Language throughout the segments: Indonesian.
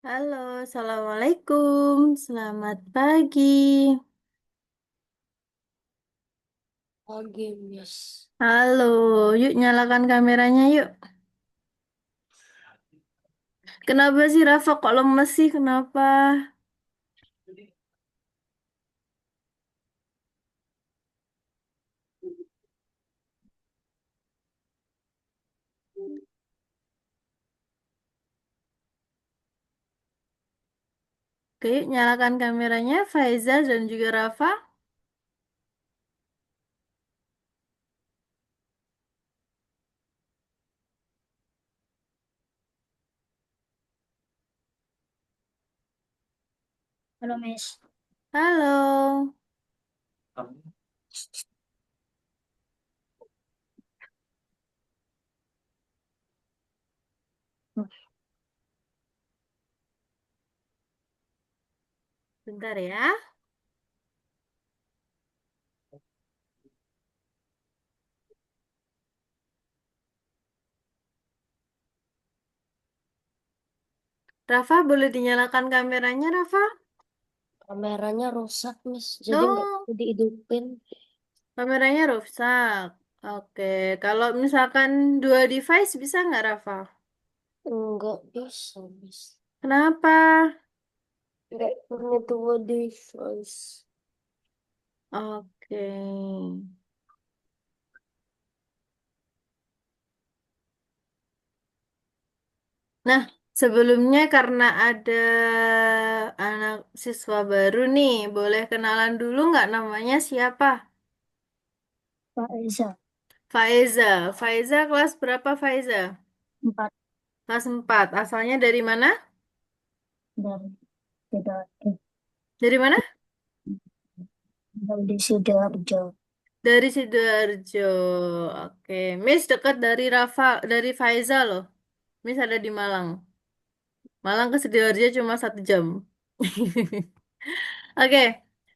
Halo, Assalamualaikum. Selamat pagi. Oke, Miss. Halo, yuk nyalakan kameranya yuk. Kenapa sih Rafa kok lemes sih? Kenapa? Oke, yuk nyalakan kameranya Faiza dan juga Rafa. Halo, Miss. Halo. Bentar ya. Rafa, boleh dinyalakan kameranya, Rafa? Kameranya rusak, Miss. Jadi nggak No, bisa dihidupin. kameranya rusak. Oke, kalau misalkan dua device bisa nggak, Rafa? Nggak bisa, Miss. Kenapa? Nggak punya dua device. Oke. Nah, sebelumnya karena ada anak siswa baru nih, boleh kenalan dulu nggak namanya siapa? Pak Eza, Faiza. Faiza kelas berapa Faiza? 4 Kelas 4. Asalnya dari mana? dari Sidoarjo. Dari mana? Dari Sidoarjo. Dari Sidoarjo. Oke, Miss dekat dari dari Faiza loh. Miss ada di Malang. Malang ke Sidoarjo cuma 1 jam. Oke,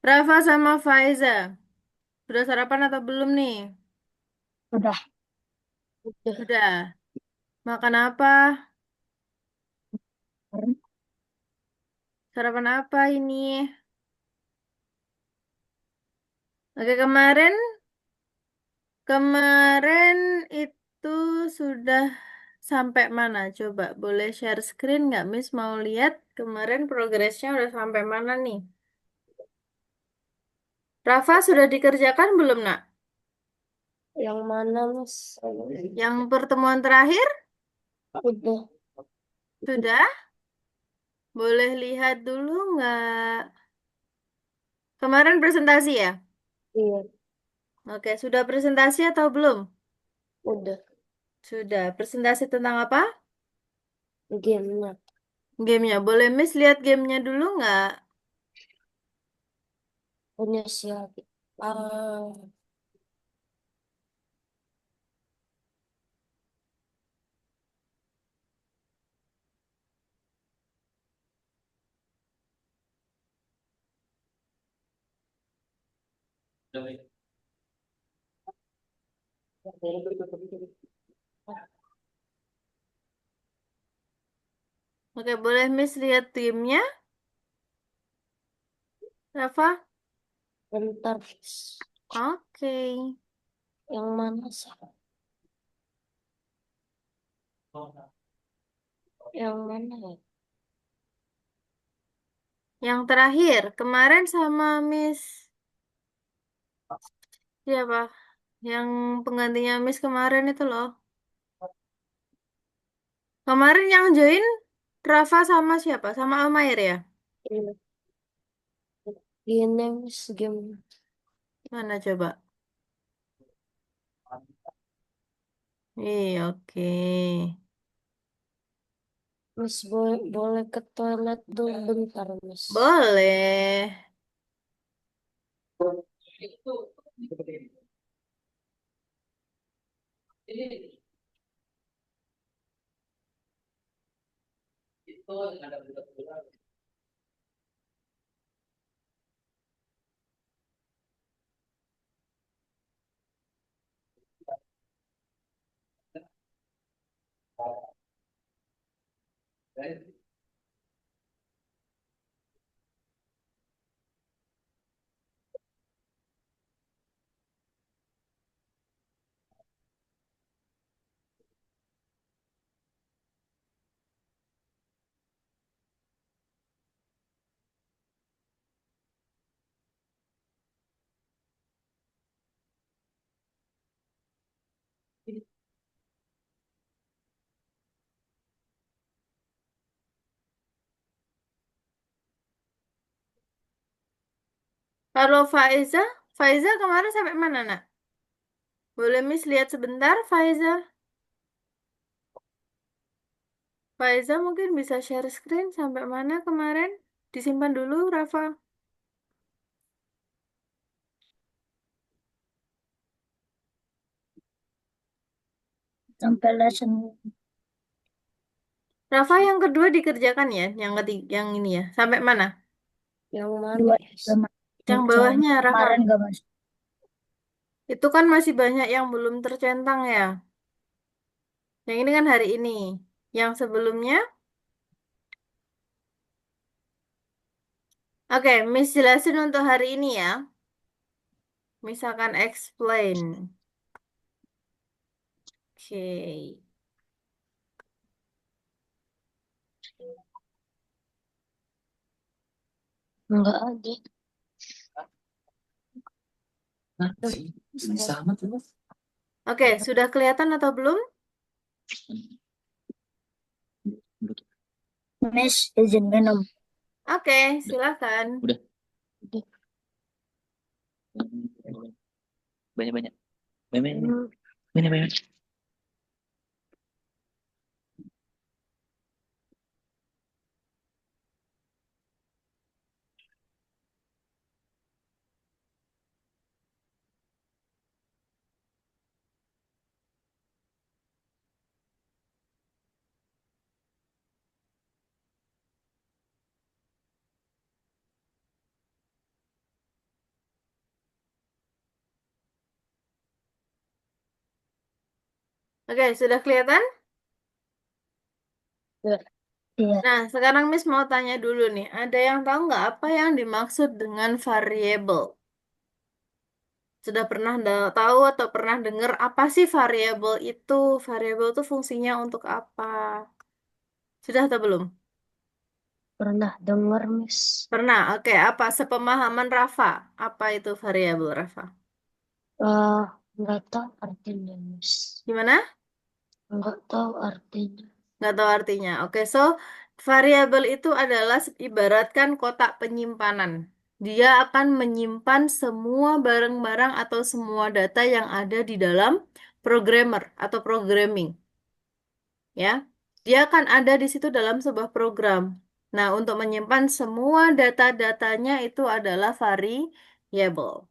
Rafa sama Faiza. Sudah sarapan atau belum nih? Udah, Sudah. Makan apa? kemarin Sarapan apa ini? Oke, kemarin itu sudah sampai mana? Coba boleh share screen nggak, Miss? Mau lihat kemarin progresnya udah sampai mana nih? Rafa sudah dikerjakan belum, nak? yang mana, Miss? Yang pertemuan terakhir Udah, sudah? Boleh lihat dulu nggak? Kemarin presentasi ya? iya, Oke, sudah presentasi atau belum? udah. Sudah. Presentasi tentang apa? Game-nya Gamenya. Boleh Miss lihat gamenya dulu nggak? punya siapa? Ah, Oke, boleh Miss lihat timnya, Rafa? bentar, Miss. Oke. Yang mana sih? Yang mana ya? Yang terakhir, kemarin sama Miss siapa? Yang penggantinya Miss kemarin itu loh. Kemarin yang join Rafa sama siapa? Sama Almair ya? Ini, ini Miss, game. Mana coba? Iya, oke. Miss, boleh ke toilet dulu bentar, Miss. Boleh. Kalau Faiza, Faiza kemarin sampai mana, nak? Boleh Miss lihat sebentar, Faiza? Faiza mungkin bisa share screen sampai mana kemarin? Disimpan dulu, Rafa. Sampai lesson Rafa yang kedua dikerjakan ya, yang ketiga, yang ini ya. Sampai mana? yang mana? Dua Yes? tiga Mas. Yang Soalnya bawahnya, Rafa. kemarin gak Mas. Itu kan masih banyak yang belum tercentang ya. Yang ini kan hari ini. Yang sebelumnya, oke, Miss jelasin untuk hari ini ya. Misalkan explain. Oke. Enggak ada. Sama tuh Mas. Oke, sudah kelihatan atau belum? Miss izin minum. Oke, silakan. Udah. Udah. Banyak-banyak. Banyak-banyak. Banyak-banyak. Oke, sudah kelihatan? Ya. Iya. Nah, sekarang Miss mau tanya dulu nih. Ada yang tahu nggak apa yang dimaksud dengan variabel? Sudah pernah tahu atau pernah dengar apa sih variabel itu? Variabel itu fungsinya untuk apa? Sudah atau belum? Pernah dengar, Miss? Pernah. Oke, apa sepemahaman Rafa? Apa itu variabel Rafa? Ah, nggak tahu artinya, Miss. Gimana? Nggak tahu artinya. Nggak tahu artinya. Oke, so variabel itu adalah ibaratkan kotak penyimpanan. Dia akan menyimpan semua barang-barang atau semua data yang ada di dalam programmer atau programming. Ya, dia akan ada di situ dalam sebuah program. Nah, untuk menyimpan semua data-datanya itu adalah variabel.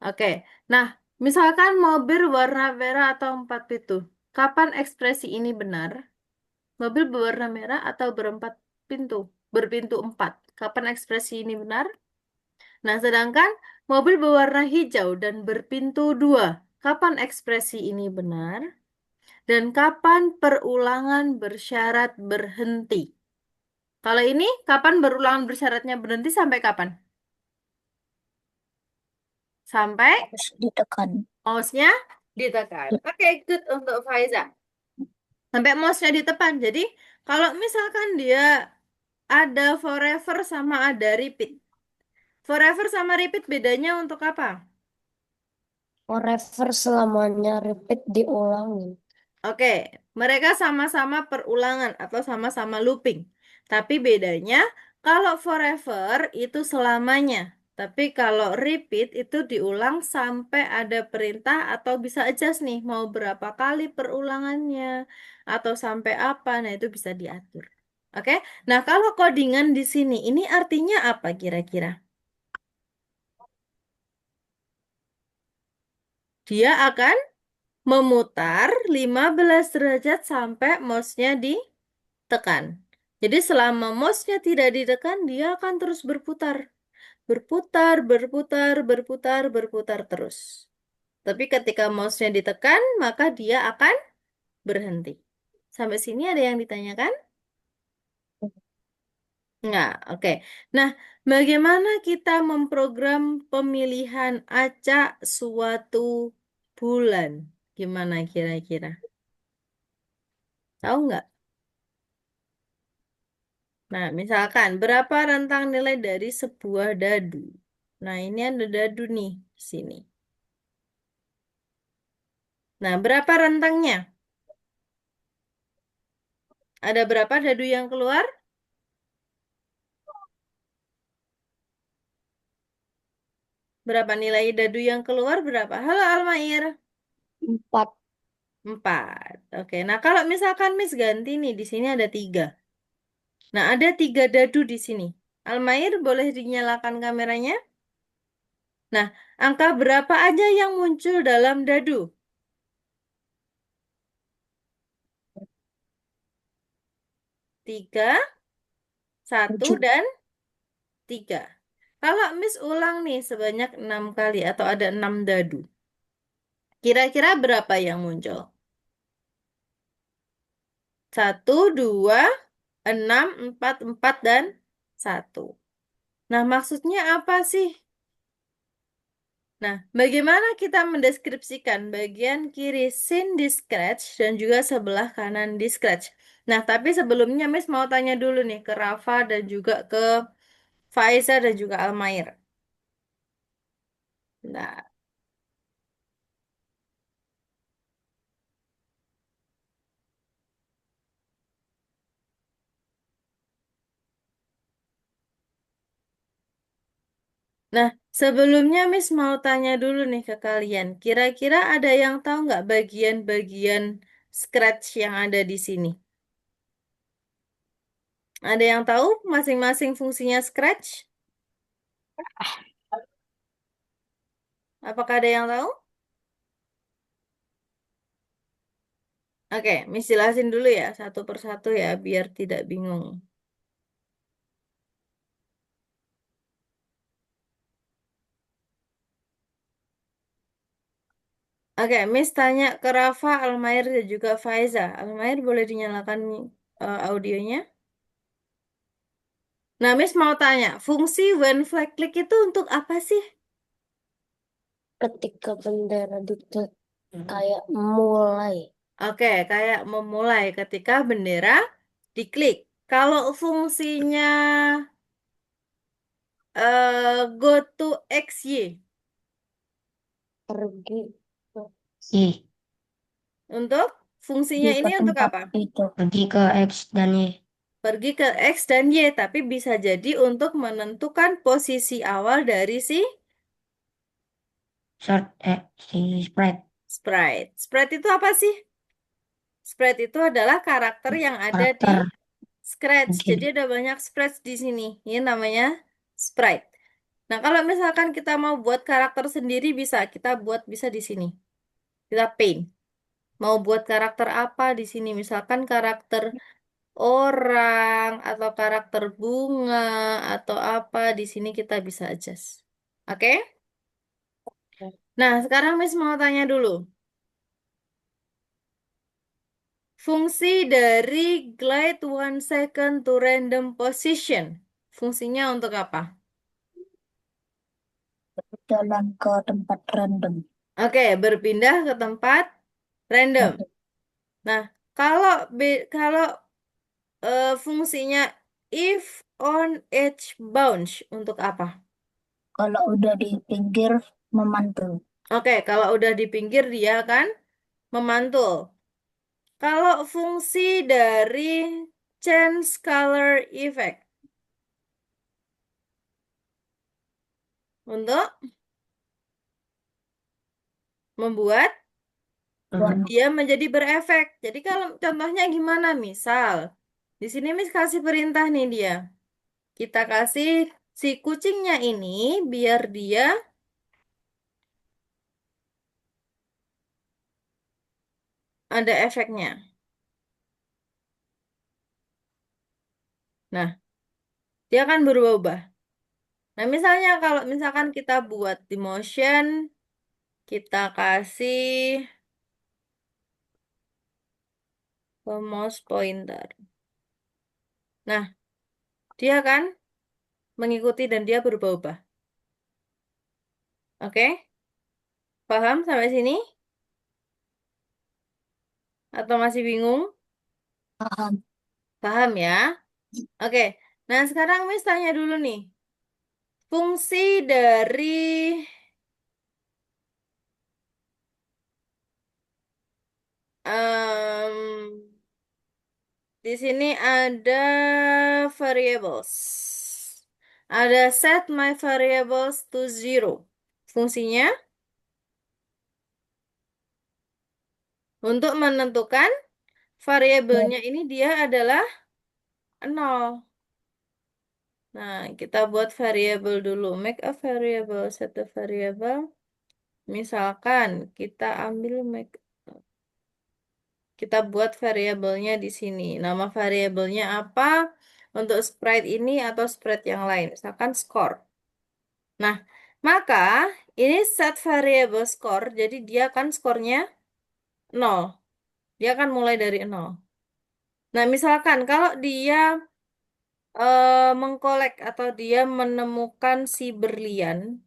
Oke, nah, misalkan mobil warna merah atau empat pintu. Kapan ekspresi ini benar? Mobil berwarna merah atau berempat pintu? Berpintu empat. Kapan ekspresi ini benar? Nah, sedangkan mobil berwarna hijau dan berpintu dua. Kapan ekspresi ini benar? Dan kapan perulangan bersyarat berhenti? Kalau ini, kapan berulangan bersyaratnya berhenti sampai kapan? Sampai Harus ditekan. mouse-nya ditekan. Oke, good untuk Faiza. Sampai mouse-nya ditekan. Jadi, kalau misalkan dia ada forever sama ada repeat. Forever sama repeat bedanya untuk apa? Forever selamanya repeat diulangin. Oke, mereka sama-sama perulangan atau sama-sama looping. Tapi bedanya kalau forever itu selamanya. Tapi kalau repeat itu diulang sampai ada perintah atau bisa adjust nih mau berapa kali perulangannya atau sampai apa. Nah, itu bisa diatur. Oke. Nah, kalau codingan di sini ini artinya apa kira-kira? Dia akan memutar 15 derajat sampai mouse-nya ditekan. Jadi selama mouse-nya tidak ditekan, dia akan terus berputar. Berputar, berputar, berputar, berputar terus. Tapi ketika mouse-nya ditekan, maka dia akan berhenti. Sampai sini ada yang ditanyakan? Enggak, oke. Nah, bagaimana kita memprogram pemilihan acak suatu bulan? Gimana kira-kira? Tahu nggak? Nah, misalkan berapa rentang nilai dari sebuah dadu? Nah, ini ada dadu nih di sini. Nah, berapa rentangnya? Ada berapa dadu yang keluar? Berapa nilai dadu yang keluar berapa? Halo Almair. 4. 4. Oke, nah kalau misalkan Miss ganti nih, di sini ada 3. Nah, ada 3 dadu di sini. Almair, boleh dinyalakan kameranya? Nah, angka berapa aja yang muncul dalam dadu? 3, 1, 7. dan 3. Kalau Miss ulang nih sebanyak 6 kali atau ada 6 dadu. Kira-kira berapa yang muncul? 1, 2, 6, 4, 4, dan 1. Nah, maksudnya apa sih? Nah, bagaimana kita mendeskripsikan bagian kiri sin di scratch dan juga sebelah kanan di scratch? Nah, tapi sebelumnya Miss mau tanya dulu nih ke Rafa dan juga ke Faiza dan juga Almair. Nah, nah, sebelumnya Miss mau tanya dulu nih ke kalian. Kira-kira ada yang tahu nggak bagian-bagian scratch yang ada di sini? Ada yang tahu masing-masing fungsinya scratch? Apakah ada yang tahu? Oke, Miss jelasin dulu ya, satu persatu ya, biar tidak bingung. Oke, Miss tanya ke Rafa, Almair, dan juga Faiza. Almair boleh dinyalakan audionya? Nah, Miss mau tanya, fungsi when flag click itu untuk apa sih? Ketika bendera diklik kayak mulai. Oke, kayak memulai ketika bendera diklik. Kalau fungsinya go to XY, Pergi ke Y. untuk fungsinya Pergi ke ini untuk tempat apa? itu. Pergi ke X dan Y. Pergi ke X dan Y, tapi bisa jadi untuk menentukan posisi awal dari si Si sprite. sprite. Sprite itu apa sih? Sprite itu adalah karakter yang ada di Karakter Scratch. Jadi game. ada banyak sprite di sini. Ini namanya sprite. Nah, kalau misalkan kita mau buat karakter sendiri bisa, kita buat bisa di sini. Kita paint. Mau buat karakter apa di sini? Misalkan karakter orang atau karakter bunga atau apa di sini kita bisa adjust. Oke? Nah, sekarang Miss mau tanya dulu. Fungsi dari glide 1 second to random position. Fungsinya untuk apa? Jalan ke tempat random. Oke, berpindah ke tempat random. Random. Nah, kalau fungsinya if on edge bounce untuk apa? Kalau udah di pinggir memantul. Oke, kalau udah di pinggir dia akan memantul. Kalau fungsi dari change color effect untuk membuat Warna. dia menjadi berefek. Jadi kalau contohnya gimana? Misal, di sini Miss kasih perintah nih dia. Kita kasih si kucingnya ini biar dia ada efeknya. Nah, dia akan berubah-ubah. Nah, misalnya kalau misalkan kita buat di motion, kita kasih ke mouse pointer. Nah, dia kan mengikuti dan dia berubah-ubah. Oke? Paham sampai sini? Atau masih bingung? Paham. Paham ya? Oke. Nah, sekarang Miss tanya dulu nih. Fungsi dari em, di sini ada variables. Ada set my variables to zero. Fungsinya untuk menentukan variabelnya ini dia adalah nol. Nah, kita buat variabel dulu. Make a variable, set a variable. Misalkan kita ambil kita buat variabelnya di sini. Nama variabelnya apa? Untuk sprite ini atau sprite yang lain. Misalkan score. Nah, maka ini set variable score. Jadi dia kan skornya nol. Dia akan mulai dari nol. Nah, misalkan kalau dia mengkolek atau dia menemukan si berlian,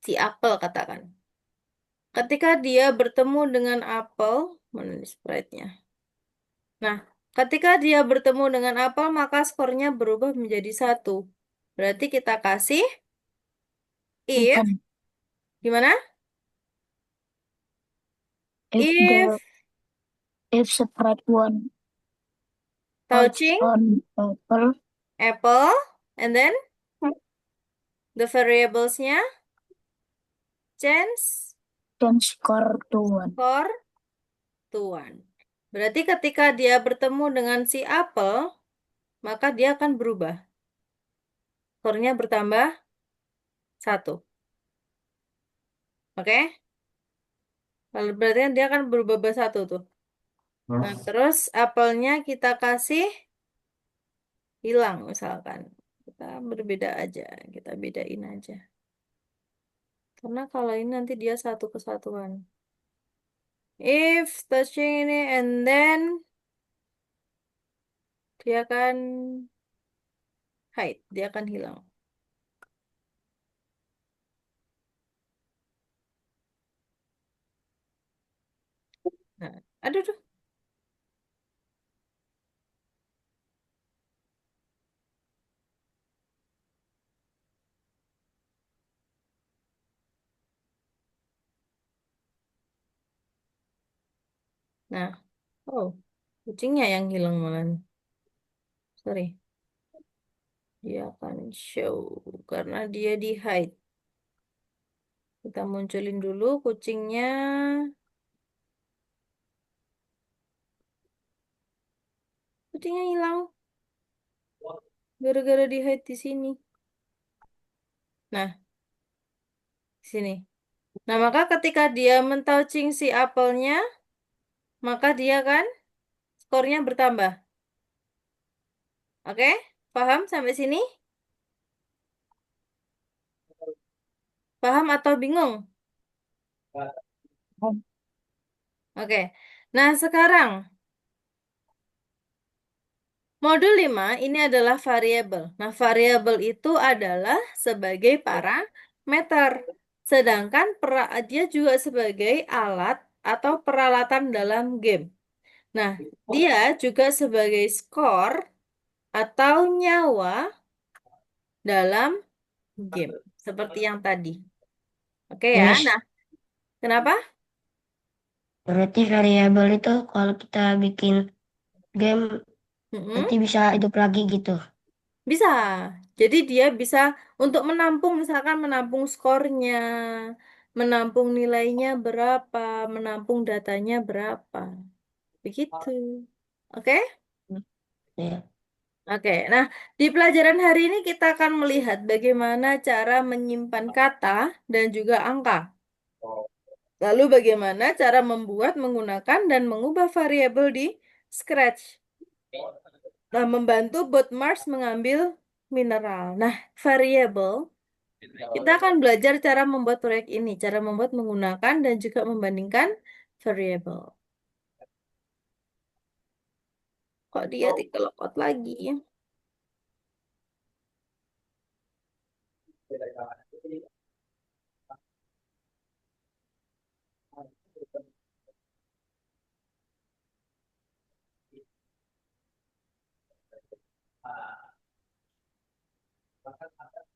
si apel katakan. Ketika dia bertemu dengan apel, mana nih sprite-nya? Nah, ketika dia bertemu dengan apel, maka skornya berubah menjadi satu. Berarti kita kasih if, Bukan. gimana? If If the if spread one out touching on apple, apple, and then the variablesnya change then score to one. score to one. Berarti ketika dia bertemu dengan si apel, maka dia akan berubah. Skornya bertambah satu. Oke? Lalu berarti kan dia akan berubah satu tuh. Nah, terus apelnya kita kasih hilang misalkan. Kita berbeda aja. Kita bedain aja. Karena kalau ini nanti dia satu kesatuan. If touching ini and then dia akan hide. Dia akan hilang. Nah, aduh tuh. Nah, oh, kucingnya yang hilang malah. Sorry. Dia akan show karena dia di hide. Kita munculin dulu kucingnya. Kucingnya hilang gara-gara di hide di sini. Nah, di sini. Nah, maka ketika dia mentouching si apelnya, maka dia kan skornya bertambah. Oke? Paham sampai sini? Paham atau bingung? Oke. Nah, sekarang modul 5 ini adalah variabel. Nah, variabel itu adalah sebagai parameter. Sedangkan dia juga sebagai alat atau peralatan dalam game. Nah, dia juga sebagai skor atau nyawa dalam game. Seperti yang tadi. Oke ya. Miss, Nah, kenapa? berarti variabel itu kalau kita bikin game Mm-mm. nanti bisa hidup lagi gitu. Bisa. Jadi dia bisa untuk menampung, misalkan menampung skornya, menampung nilainya berapa, menampung datanya berapa. Begitu. Oke? Ya. Oke. Nah, di pelajaran hari ini kita akan melihat bagaimana cara menyimpan kata dan juga angka. Lalu bagaimana cara membuat, menggunakan, dan mengubah variabel di Scratch. Nah, membantu bot Mars mengambil mineral. Nah, variabel. Kita akan belajar cara membuat proyek ini, cara membuat menggunakan dan juga membandingkan variabel. Kok dia dikelokot lagi?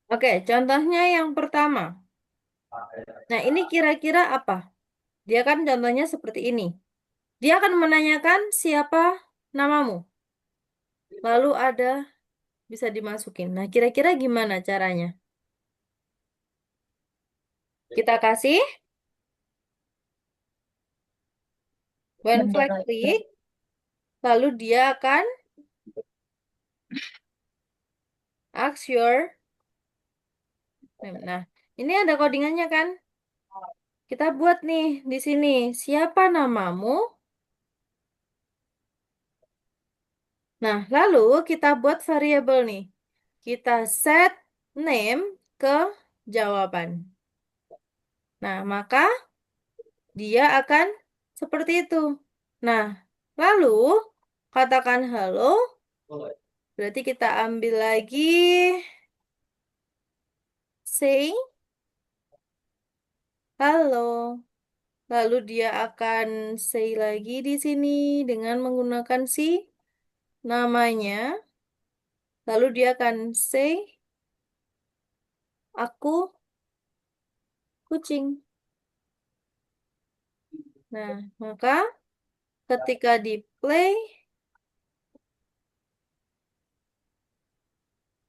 Oke, contohnya yang pertama. Nah, ini kira-kira apa? Dia kan contohnya seperti ini. Dia akan menanyakan siapa namamu. Lalu ada, bisa dimasukin. Nah, kira-kira gimana caranya? Kita kasih when flag Bendera itu. click, lalu dia akan ask your name. Nah, ini ada codingannya kan? Kita buat nih di sini. Siapa namamu? Nah, lalu kita buat variabel nih. Kita set name ke jawaban. Nah, maka dia akan seperti itu. Nah, lalu katakan halo. Berarti kita ambil lagi say halo. Lalu dia akan say lagi di sini dengan menggunakan si namanya. Lalu dia akan say aku kucing. Nah, maka ketika di play,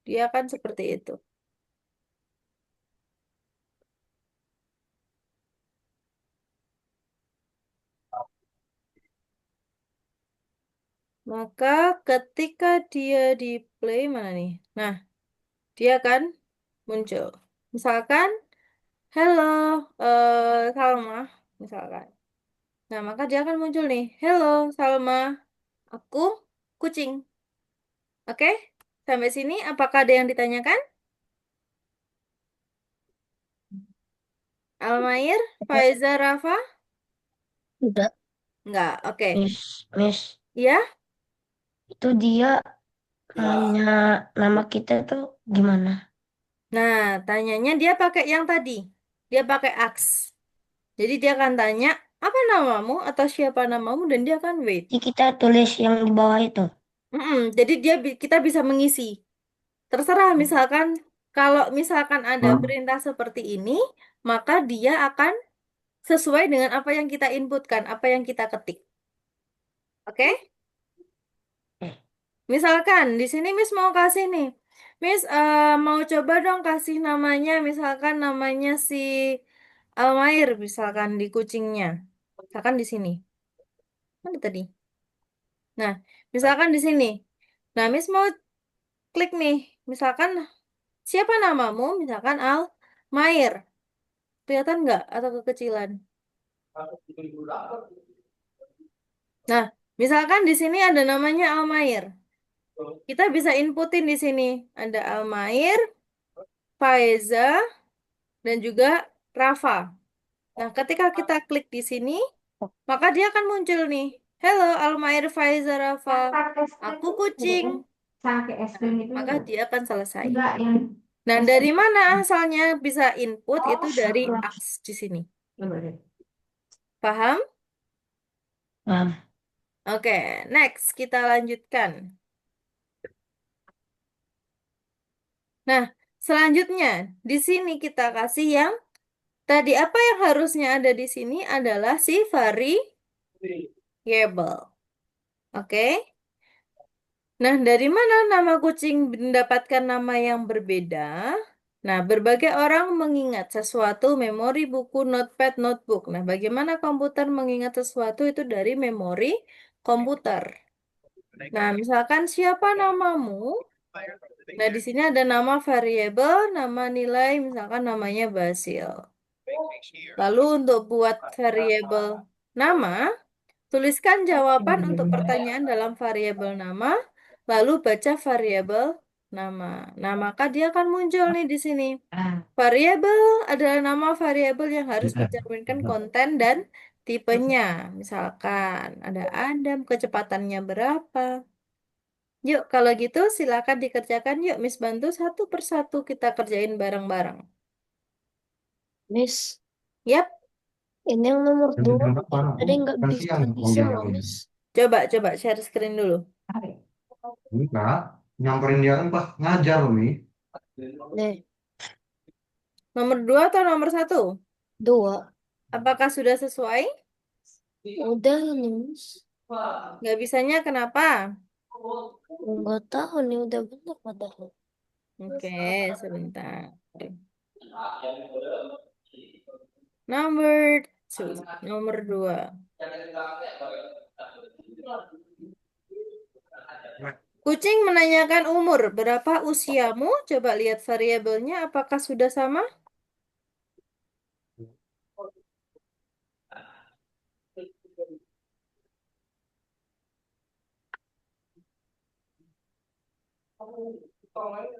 dia akan seperti itu. Maka ketika dia di play, mana nih? Nah, dia akan muncul. Misalkan, hello, Salma, misalkan. Nah, maka dia akan muncul nih. Hello, Salma, aku kucing. Oke? Sampai sini, apakah ada yang ditanyakan? Almair, Faiza, Rafa? Udah. Enggak, oke. Miss, Ya? itu dia nanya nama kita tuh gimana? Nah, tanyanya dia pakai yang tadi. Dia pakai ask. Jadi dia akan tanya, apa namamu atau siapa namamu dan dia akan wait. Jadi kita tulis yang di bawah itu. Jadi kita bisa mengisi. Terserah misalkan kalau misalkan ada perintah seperti ini, maka dia akan sesuai dengan apa yang kita inputkan, apa yang kita ketik. Oke? Eh, Misalkan di sini Miss mau kasih nih. Miss mau coba dong kasih namanya, misalkan namanya si Almair, misalkan di kucingnya. Misalkan di sini. Mana tadi? Nah, misalkan di sini. Nah, Miss mau klik nih. Misalkan siapa namamu? Misalkan Almair. Kelihatan nggak atau kekecilan? Nah, misalkan di sini ada namanya Almair. Kita bisa inputin di sini. Ada Almair, Faiza, dan juga Rafa. Nah, ketika kita klik di sini, maka dia akan muncul nih. Hello, Almair, Faiza, Rafa. Aku kucing. Sampai es Nah, krim itu maka dia akan selesai. enggak yang Nah, es dari krim. mana asalnya bisa input Oh, itu dari aku ask di sini. coba deh. Paham? paham. Oke, next kita lanjutkan. Nah, selanjutnya di sini kita kasih yang tadi apa yang harusnya ada di sini adalah si variable. Oke. Nah, dari mana nama kucing mendapatkan nama yang berbeda? Nah, berbagai orang mengingat sesuatu memori buku, notepad, notebook. Nah, bagaimana komputer mengingat sesuatu itu dari memori komputer. Nah, misalkan siapa namamu? Nah, di sini ada nama variabel, nama nilai, misalkan namanya Basil. Lalu untuk buat variabel nama, tuliskan jawaban untuk pertanyaan dalam variabel nama, lalu baca variabel nama. Nah, maka dia akan muncul nih di sini. Ah, Variabel adalah nama variabel yang harus mencerminkan konten dan tipenya. Misalkan ada Adam, kecepatannya berapa. Yuk, kalau gitu silakan dikerjakan. Yuk, Miss bantu satu persatu kita kerjain bareng-bareng. Miss, Yap, ini yang nomor dua tadi nggak bisa loh, Miss. coba share screen dulu. tarik. Enggak, nyamperin dia kan pas ngajar loh, Mi. Nih, Nomor 2 atau nomor satu? dua. Apakah sudah sesuai? Udah ini, Miss. Nggak bisanya kenapa? Nggak tahu nih udah bener padahal. Oke, sebentar. Number two. Nomor dua. Kucing menanyakan umur. Berapa usiamu? Coba lihat variabelnya. Apakah sudah sama?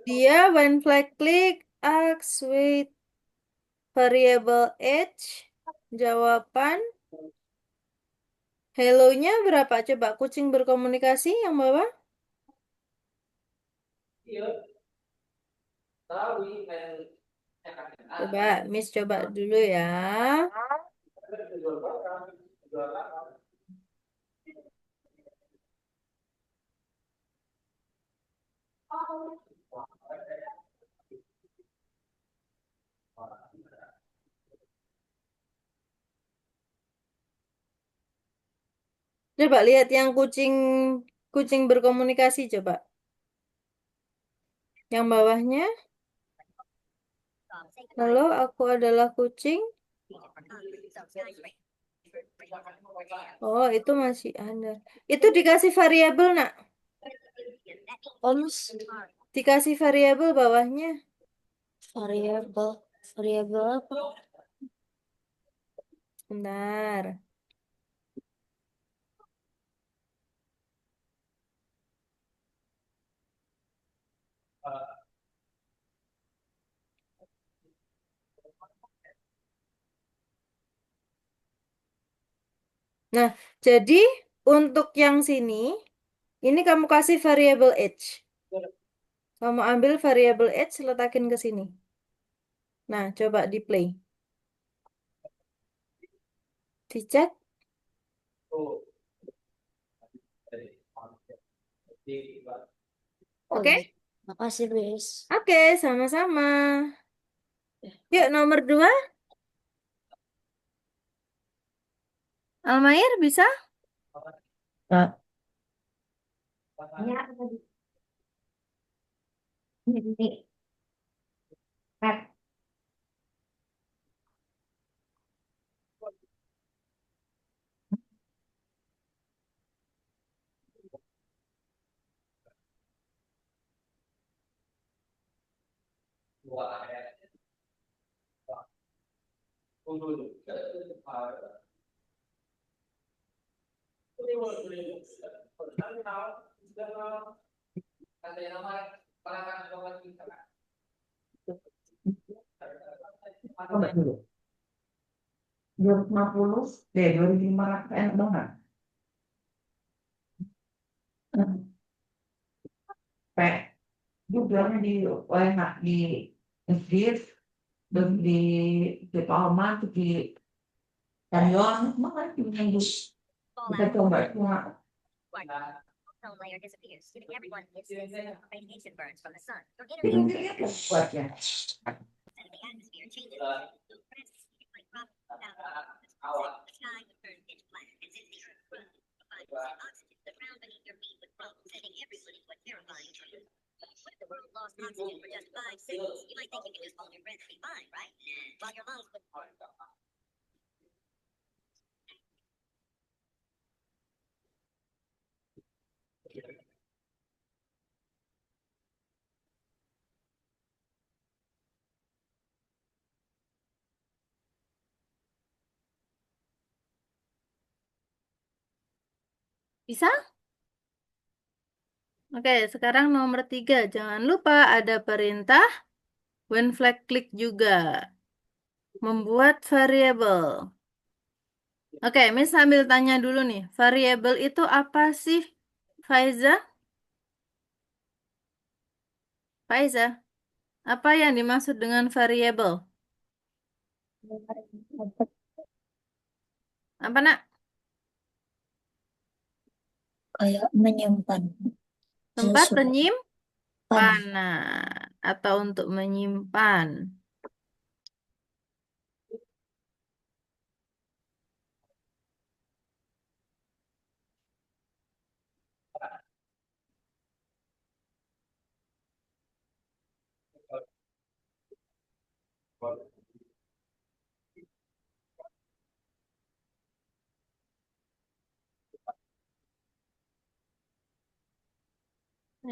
Dia when flag click ask with variable age. Jawaban hello-nya berapa? Coba kucing berkomunikasi yang bawah. Coba, Miss coba dulu ya. Coba lihat yang kucing kucing berkomunikasi coba. Yang bawahnya, halo, aku adalah kucing. Oh, itu masih ada. Itu dikasih variabel, nak. Oms, Dikasih variabel bawahnya. variabel. Variabel apa? Bentar. Nah, jadi untuk yang sini, ini kamu kasih variabel age. Kamu ambil variabel age, letakin ke sini. Nah, coba di play. Dicek. Oh Oke? iya. Makasih, Miss. Oke, sama-sama. Yuk, nomor dua. Almair, bisa? Ya, ini pet. Coba dulu. 250, 2.500 enak banget. P juga di enak di masjid, dan di Palma, di Tanjung, makanya di kita coba cuma buatnya. Bisa? Oke, sekarang nomor tiga. Jangan lupa ada perintah when flag click juga. Membuat variabel. Oke, Miss sambil tanya dulu nih. Variabel itu apa sih, Faiza? Faiza, apa yang dimaksud dengan variabel? Apa, nak? Kayak menyimpan Tempat sesuatu. penyimpanan atau untuk menyimpan.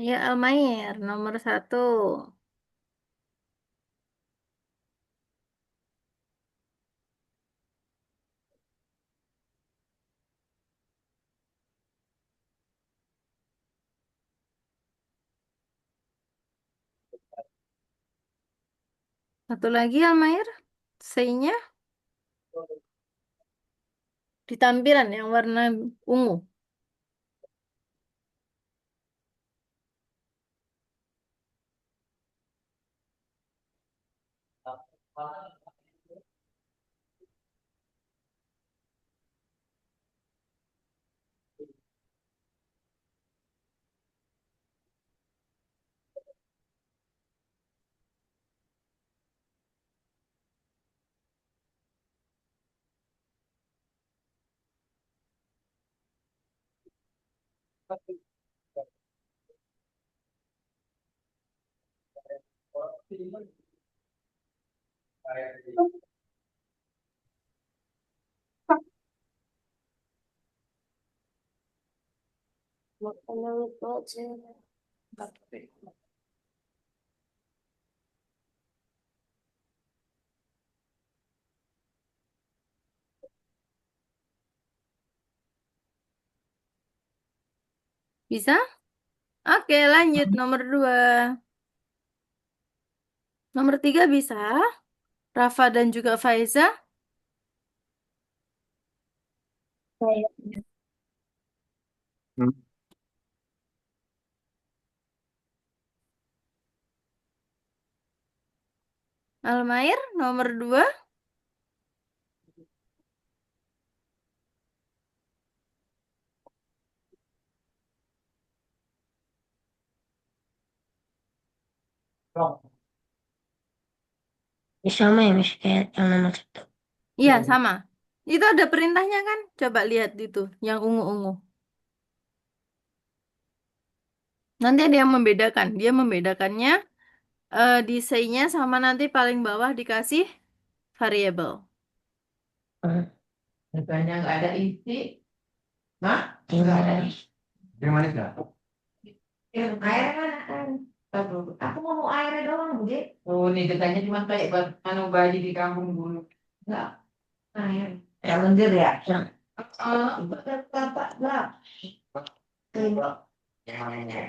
Ya, Almair, nomor satu. Satu lagi, Almair. C-nya di tampilan yang warna ungu. Makanya lupa aja. Bisa? Oke, lanjut. Nomor dua. Nomor tiga bisa. Rafa dan juga Faiza. Saya Hmm. Almair, nomor dua. Ya sama ya, Miss, kayak yang nomor satu. Iya, sama. Itu ada perintahnya kan? Coba lihat itu, yang ungu-ungu. Nanti ada yang membedakan. Dia membedakannya desainnya sama nanti paling bawah dikasih variabel. Hmm. Katanya nggak ada isi, Mak? Yang Nggak ada mana? isi. Yang manis nggak? Airnya mana kan? Aduh, aku mau airnya doang, Bu. Oh, nih katanya cuma kayak anu bayi di kampung dulu. Enggak, air. Yang lendir ya? Yang Bapak, enggak. Yang mana?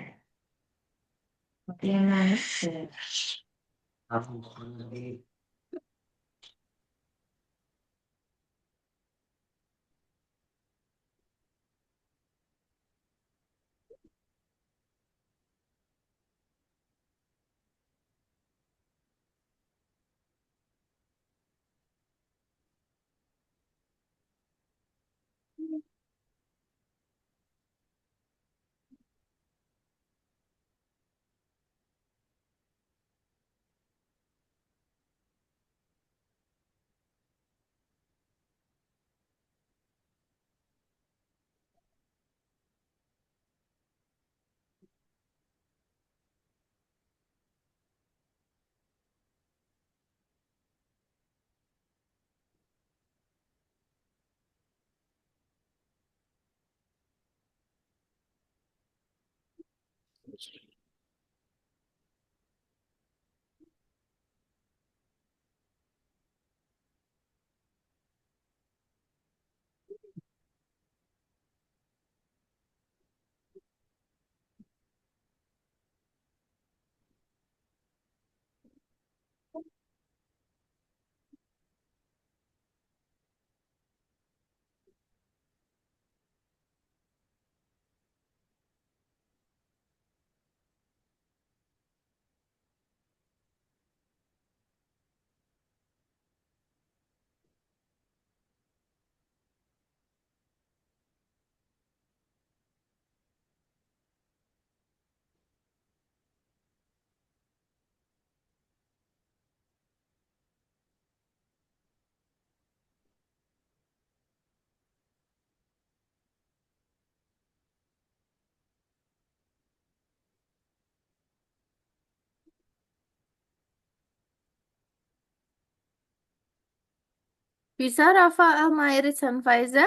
Bisa Rafa, Almair, dan Faiza?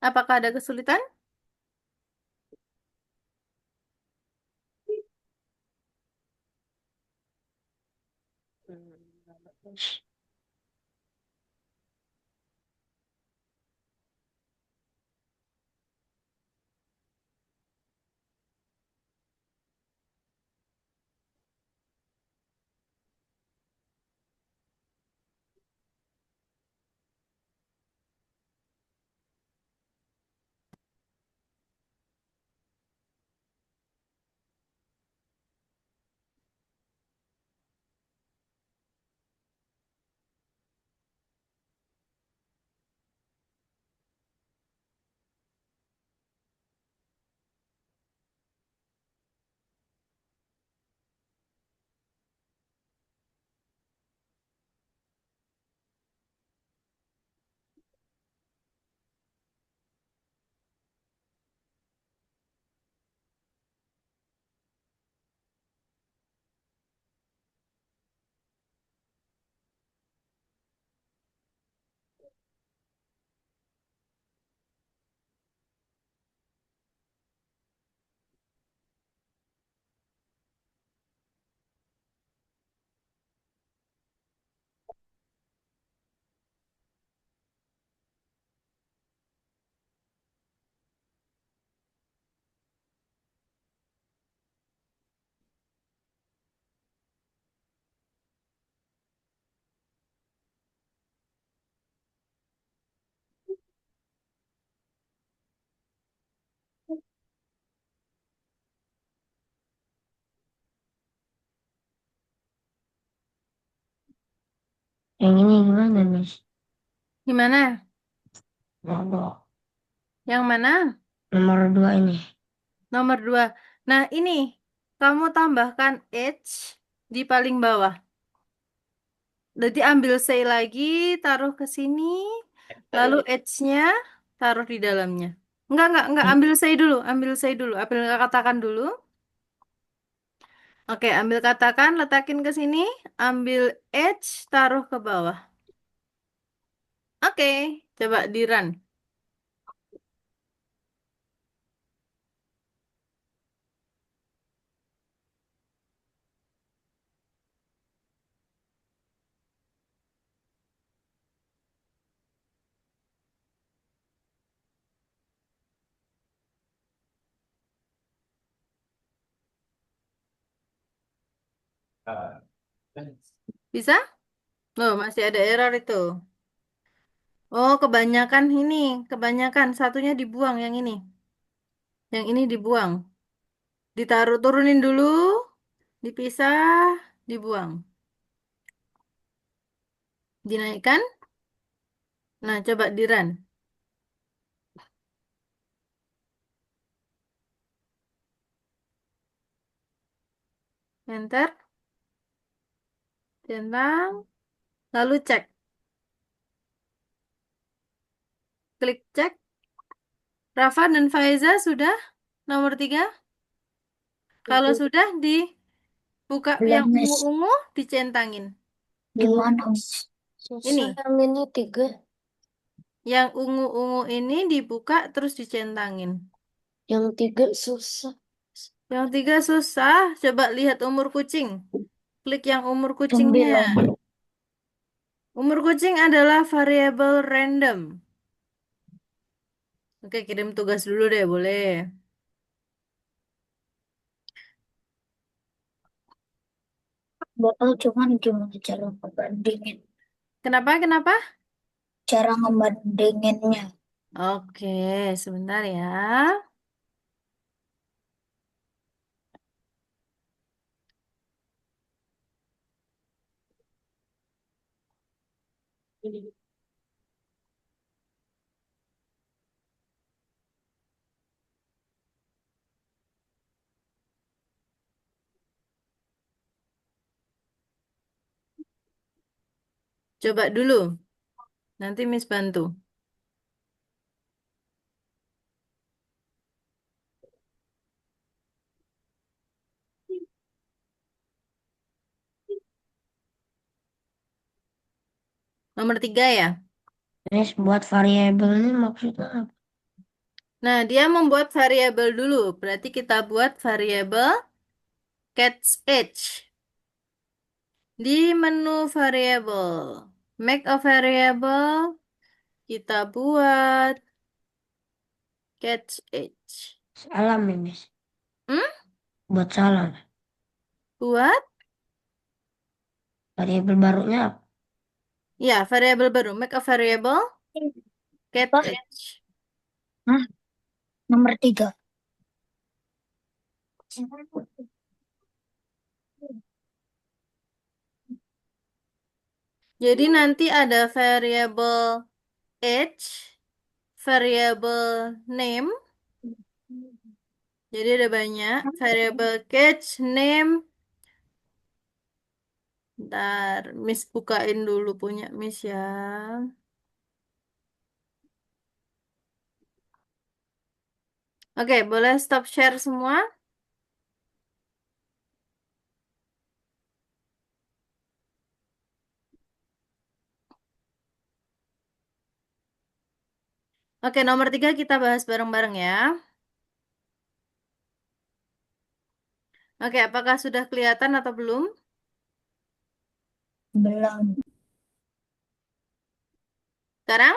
Apakah ada kesulitan? Yang ini gimana nih? Gimana? Nomor Yang mana? nomor 2 ini. Nomor 2. Nah, ini kamu tambahkan H di paling bawah. Jadi ambil C lagi, taruh ke sini, lalu H-nya taruh di dalamnya. Enggak, ambil C dulu, ambil C dulu, ambil katakan dulu. Oke, ambil katakan, letakin ke sini, ambil H, taruh ke bawah. Oke, coba di run. Bisa? Loh, masih ada error itu. Oh, kebanyakan ini, kebanyakan satunya dibuang yang ini. Yang ini dibuang. Ditaruh turunin dulu, dipisah, dibuang. Dinaikkan. Nah, coba di run. Enter, centang, lalu cek. Klik cek. Rafa dan Faiza sudah nomor 3. Kalau sudah dibuka Belum, yang Miss. ungu-ungu, dicentangin. Gimana, Miss? Ini, Susah yang ini 3. yang ungu-ungu ini dibuka terus dicentangin. Yang 3 susah. Yang 3 susah. Coba lihat umur kucing. Klik yang umur kucingnya. 9. Umur kucing adalah variabel random. Oke, kirim tugas dulu deh, boleh. Gak tahu cuman gimana cara ngebandingin. Kenapa? Cara ngebandinginnya. Oke, sebentar ya. Coba dulu. Nanti Miss bantu. Nomor 3 ya. Terus buat variabelnya maksudnya apa? Nah, dia membuat variabel dulu. Berarti kita buat variabel catch age. Di menu variable. Make a variable. Kita buat catch age. Salah, Miss. Hmm? Buat salah. Buat? Variabel barunya apa? Ya, variable baru. Make a variable catch Apa? age. Hah? Nomor 3. Jadi nanti ada variable age, variable name. Jadi ada banyak. Variable catch, name. Ntar Miss bukain dulu punya Miss ya. Oke, boleh stop share semua? Oke, nomor 3 kita bahas bareng-bareng ya. Oke, apakah sudah kelihatan atau belum? Belum. Sekarang?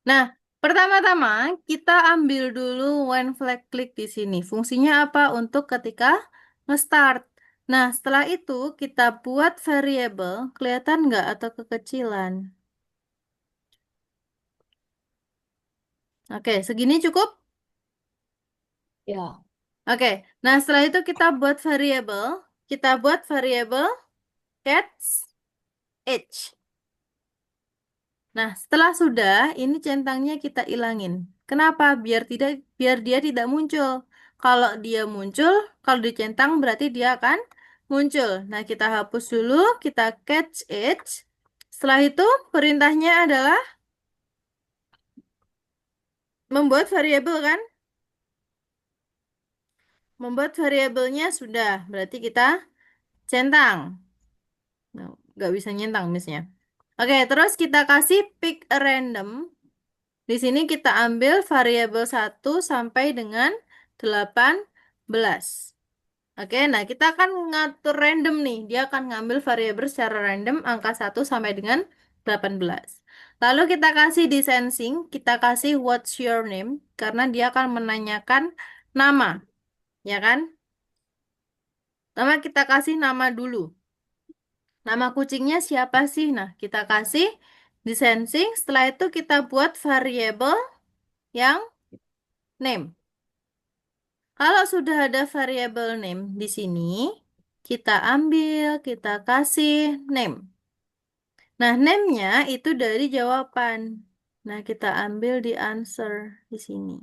Nah, pertama-tama kita ambil dulu when flag click di sini. Fungsinya apa? Untuk ketika nge-start. Nah, setelah itu kita buat variable. Kelihatan nggak atau kekecilan? Oke, segini cukup? Ya. Oke, nah setelah itu kita buat variable. Kita buat variable catch age. Nah, setelah sudah, ini centangnya kita ilangin. Kenapa? Biar dia tidak muncul. Kalau dia muncul, kalau dicentang berarti dia akan muncul. Nah, kita hapus dulu, kita catch it. Setelah itu, perintahnya adalah membuat variabel kan? Membuat variabelnya sudah, berarti kita centang. Nah, nggak bisa nyentang misalnya. Oke, terus kita kasih pick a random. Di sini kita ambil variabel 1 sampai dengan 18. Oke, nah kita akan ngatur random nih. Dia akan ngambil variabel secara random angka 1 sampai dengan 18. Lalu kita kasih di sensing, kita kasih what's your name, karena dia akan menanyakan nama, ya kan? Nama kita kasih nama dulu. Nama kucingnya siapa sih? Nah, kita kasih di sensing, setelah itu kita buat variabel yang name. Kalau sudah ada variabel name di sini, kita ambil, kita kasih name. Nah, name-nya itu dari jawaban. Nah, kita ambil di answer di sini.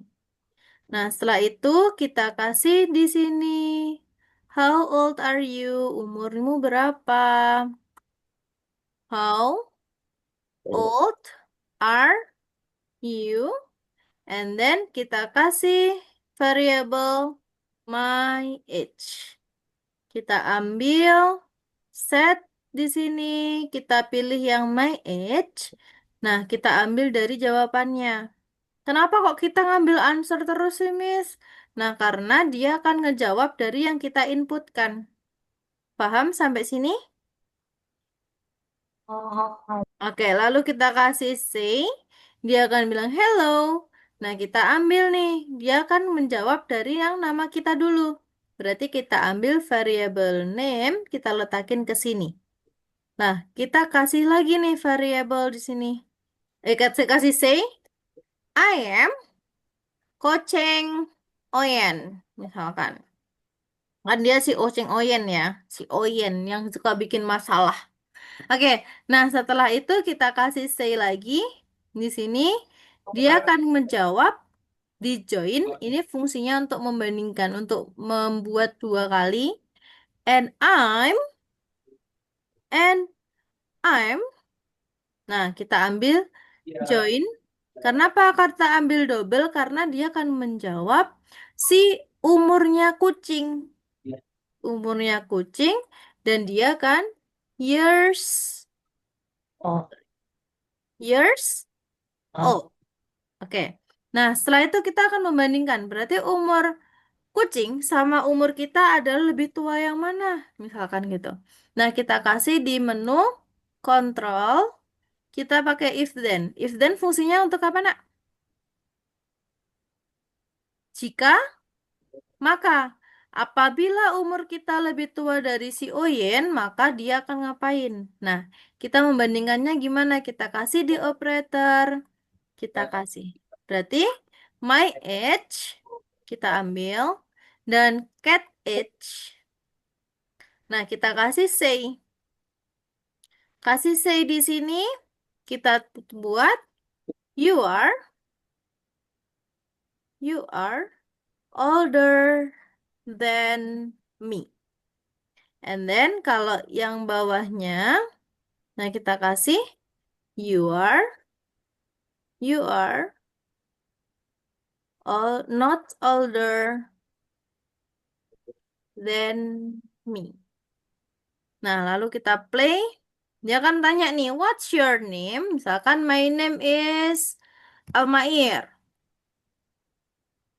Nah, setelah itu kita kasih di sini. How old are you? Umurmu berapa? How old are you? And then kita kasih variabel my age. Kita ambil set di sini, kita pilih yang my age. Nah, kita ambil dari jawabannya. Kenapa kok kita ngambil answer terus sih, Miss? Nah, karena dia akan ngejawab dari yang kita inputkan. Paham sampai sini? Oh, Oke, lalu kita kasih say. Dia akan bilang hello. Nah, kita ambil nih. Dia akan menjawab dari yang nama kita dulu. Berarti kita ambil variable name, kita letakin ke sini. Nah, kita kasih lagi nih variabel di sini. Kasih say, I am Koceng Oyen, misalkan. Kan dia si Oceng Oyen ya, si Oyen yang suka bikin masalah. Oke, nah setelah itu kita kasih say lagi di sini. Dia akan menjawab di join. Ini fungsinya untuk membandingkan, untuk membuat 2 kali. And and I'm. Nah, kita ambil join. Kenapa kata ambil double? Karena dia akan menjawab si umurnya kucing. Umurnya kucing dan dia kan years Oh. years Oh. old. Oke. Nah, setelah itu kita akan membandingkan. Berarti umur kucing sama umur kita adalah lebih tua yang mana? Misalkan gitu. Nah, kita kasih di menu kontrol, kita pakai if then. If then fungsinya untuk apa, Nak? Jika, maka. Apabila umur kita lebih tua dari si Oyen, maka dia akan ngapain? Nah, kita membandingkannya gimana? Kita kasih di operator. Kita kasih. Berarti my age kita ambil dan cat age. Nah, kita kasih say. Kasih say di sini kita buat you are older than me. And then kalau yang bawahnya, nah kita kasih you are not older than me. Nah, lalu kita play. Dia akan tanya nih, what's your name? Misalkan my name is Almair,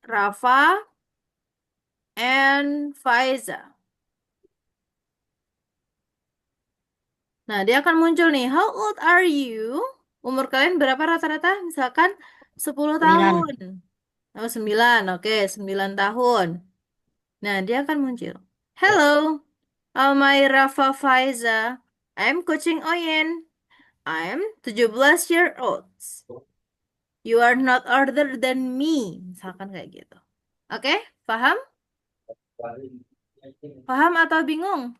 Rafa, and Faiza. Nah, dia akan muncul nih, how old are you? Umur kalian berapa rata-rata? Misalkan 10 9. tahun. Oh, 9. Oke, 9 tahun. Nah, dia akan muncul. Hello, Almair Rafa Faiza. I'm coaching Oyen. I'm 17 year old. You are not older than me. Misalkan kayak gitu. Oke, paham? Paham atau bingung?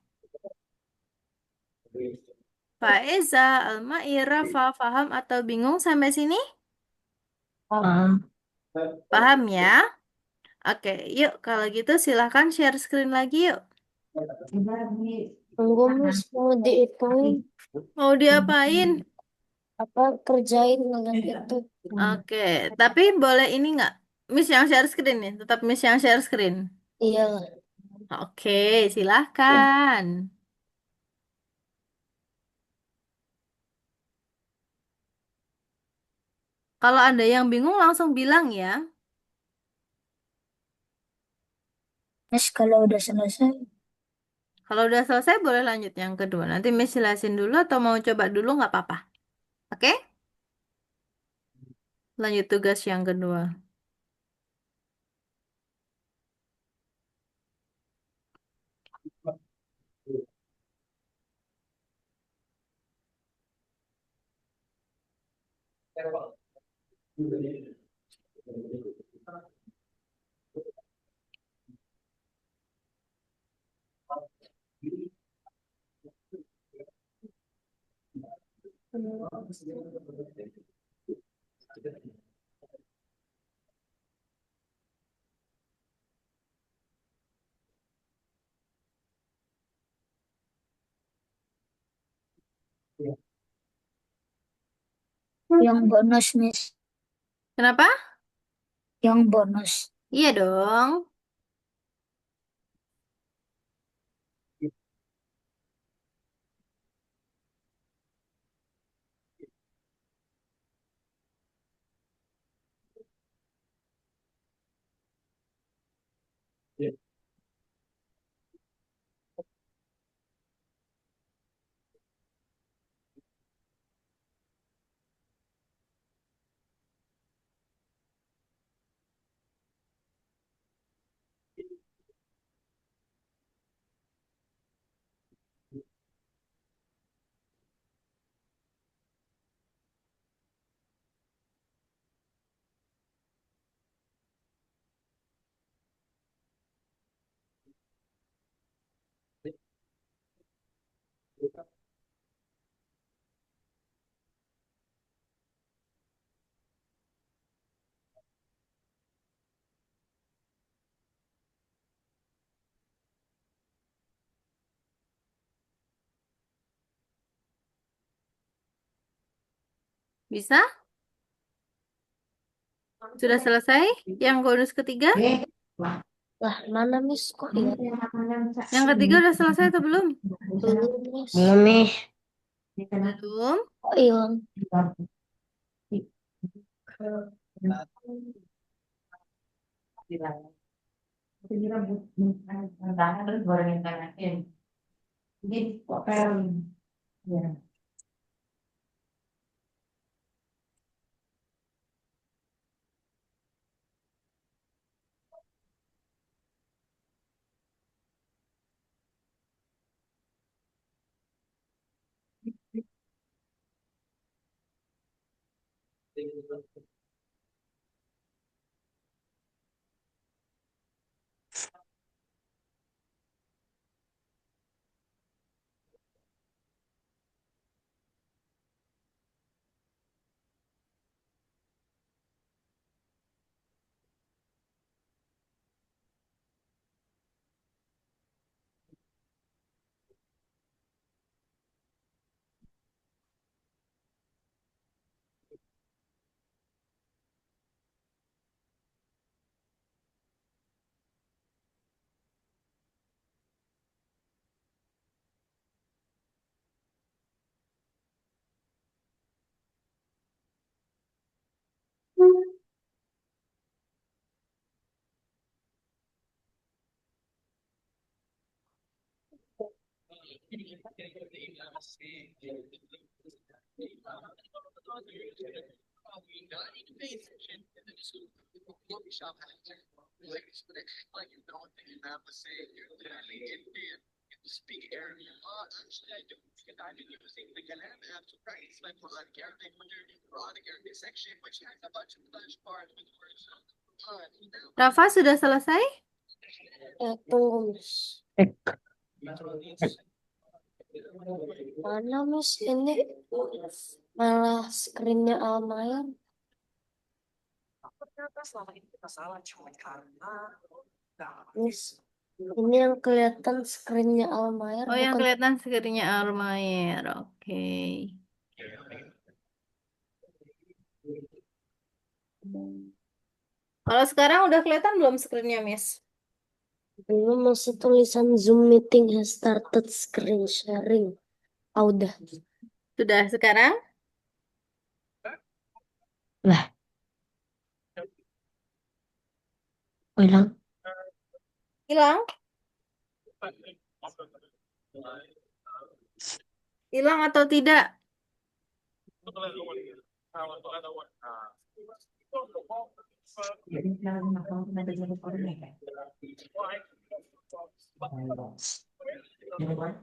Pak Eza, Alma, Ira, paham atau bingung sampai sini? Paham. Paham ya? Oke, yuk kalau gitu silahkan share screen lagi yuk. Tunggu Miss, mau dihitung Mau diapain? apa kerjain dengan itu. Oke, tapi boleh ini nggak? Miss yang share screen nih, tetap Miss yang share screen. Iya. Oke, silahkan. Kalau ada yang bingung langsung bilang ya. Miss, kalau udah selesai, Kalau udah selesai boleh lanjut yang kedua. Nanti Miss jelasin dulu atau mau coba dulu nggak apa-apa. Oke? Lanjut tugas yang kedua. yang bonus, Miss. Kenapa? Yang bonus. Iya dong. Bisa? Sudah selesai? Yang bonus ketiga? Lah, mana Miss? Kok iya? Yang ketiga udah selesai atau belum? Belum Miss. Belum nih. Belum. Kok hilang? Terus gorengin Jadi kok kayak ya. Rafa sudah selesai? Tunggu, Miss. Mana, Miss? Ini malah screennya Almayer. Miss, ini yang kelihatan screennya Almayer Oh, yang bukan. kelihatan screen-nya Almayer. Oke. Kalau sekarang udah kelihatan belum screen-nya, Miss? Belum, masih tulisan Zoom meeting has started screen sharing. Ah, udah. Sudah sekarang? Lah, hilang. Hilang? Hilang atau tidak? Jadi kalau makan ada jadi orang ya. Jadi kan?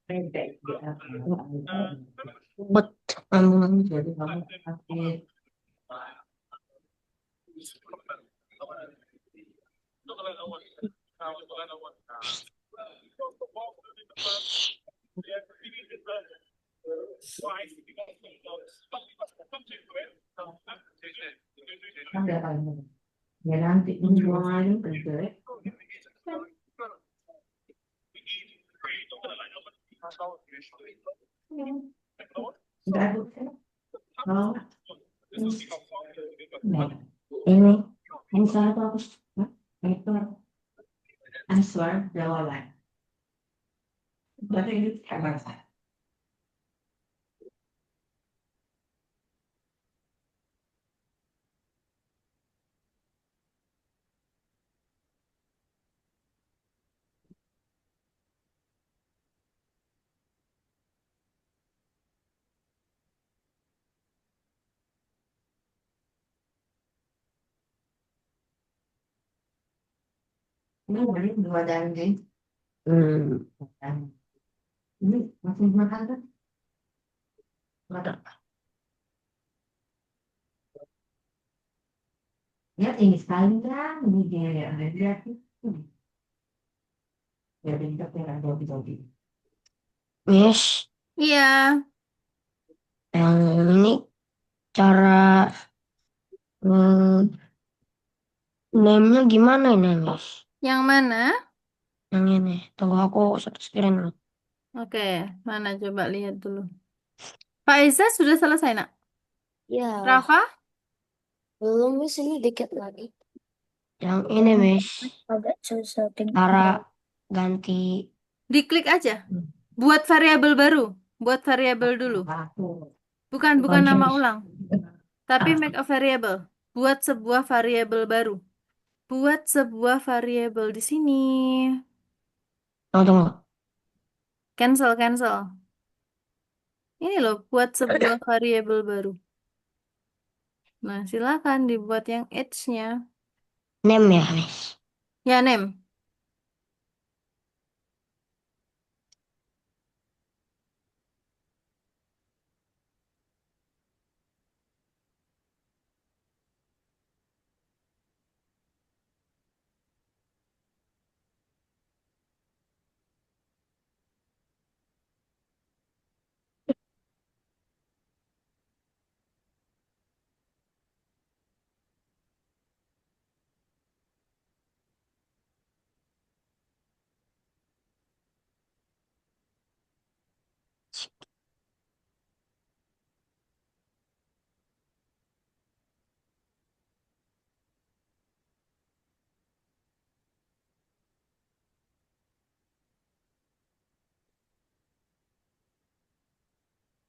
Pendek dia. Buat Jadi kamu sakit. Kan dia tanya. Ya nanti ini buang air pendek. Enggak ada. Oh, nah. Ini salah apa? Hah? Itu answer jawaban. Berarti ini kayak bahasa. Ini dari dua daging. Ini masih makan kan? Ada. Ya ini sekali kan, ini dia ya ada dia. Jadi kita tinggal jogi-jogi. Miss, Iya. yang ini cara name-nya gimana ini, Miss? Yang mana? Yang ini. Tunggu aku satu screen dulu. Oke, mana coba lihat dulu. Faiza sudah selesai, Nak? Ya, Rafa? belum Miss, ini dikit lagi. Yang ini Miss. Agak susah Cara tinggal. ganti. Diklik aja. Buat variabel baru. Buat variabel dulu. Bukan bukan nama ulang. Tapi make a variable. Buat sebuah variabel baru. Buat sebuah variabel di sini. Tunggu, tunggu. Cancel, cancel. Ini loh, buat sebuah variabel baru. Nah, silakan dibuat yang age-nya. Name ya Miss. Ya, name.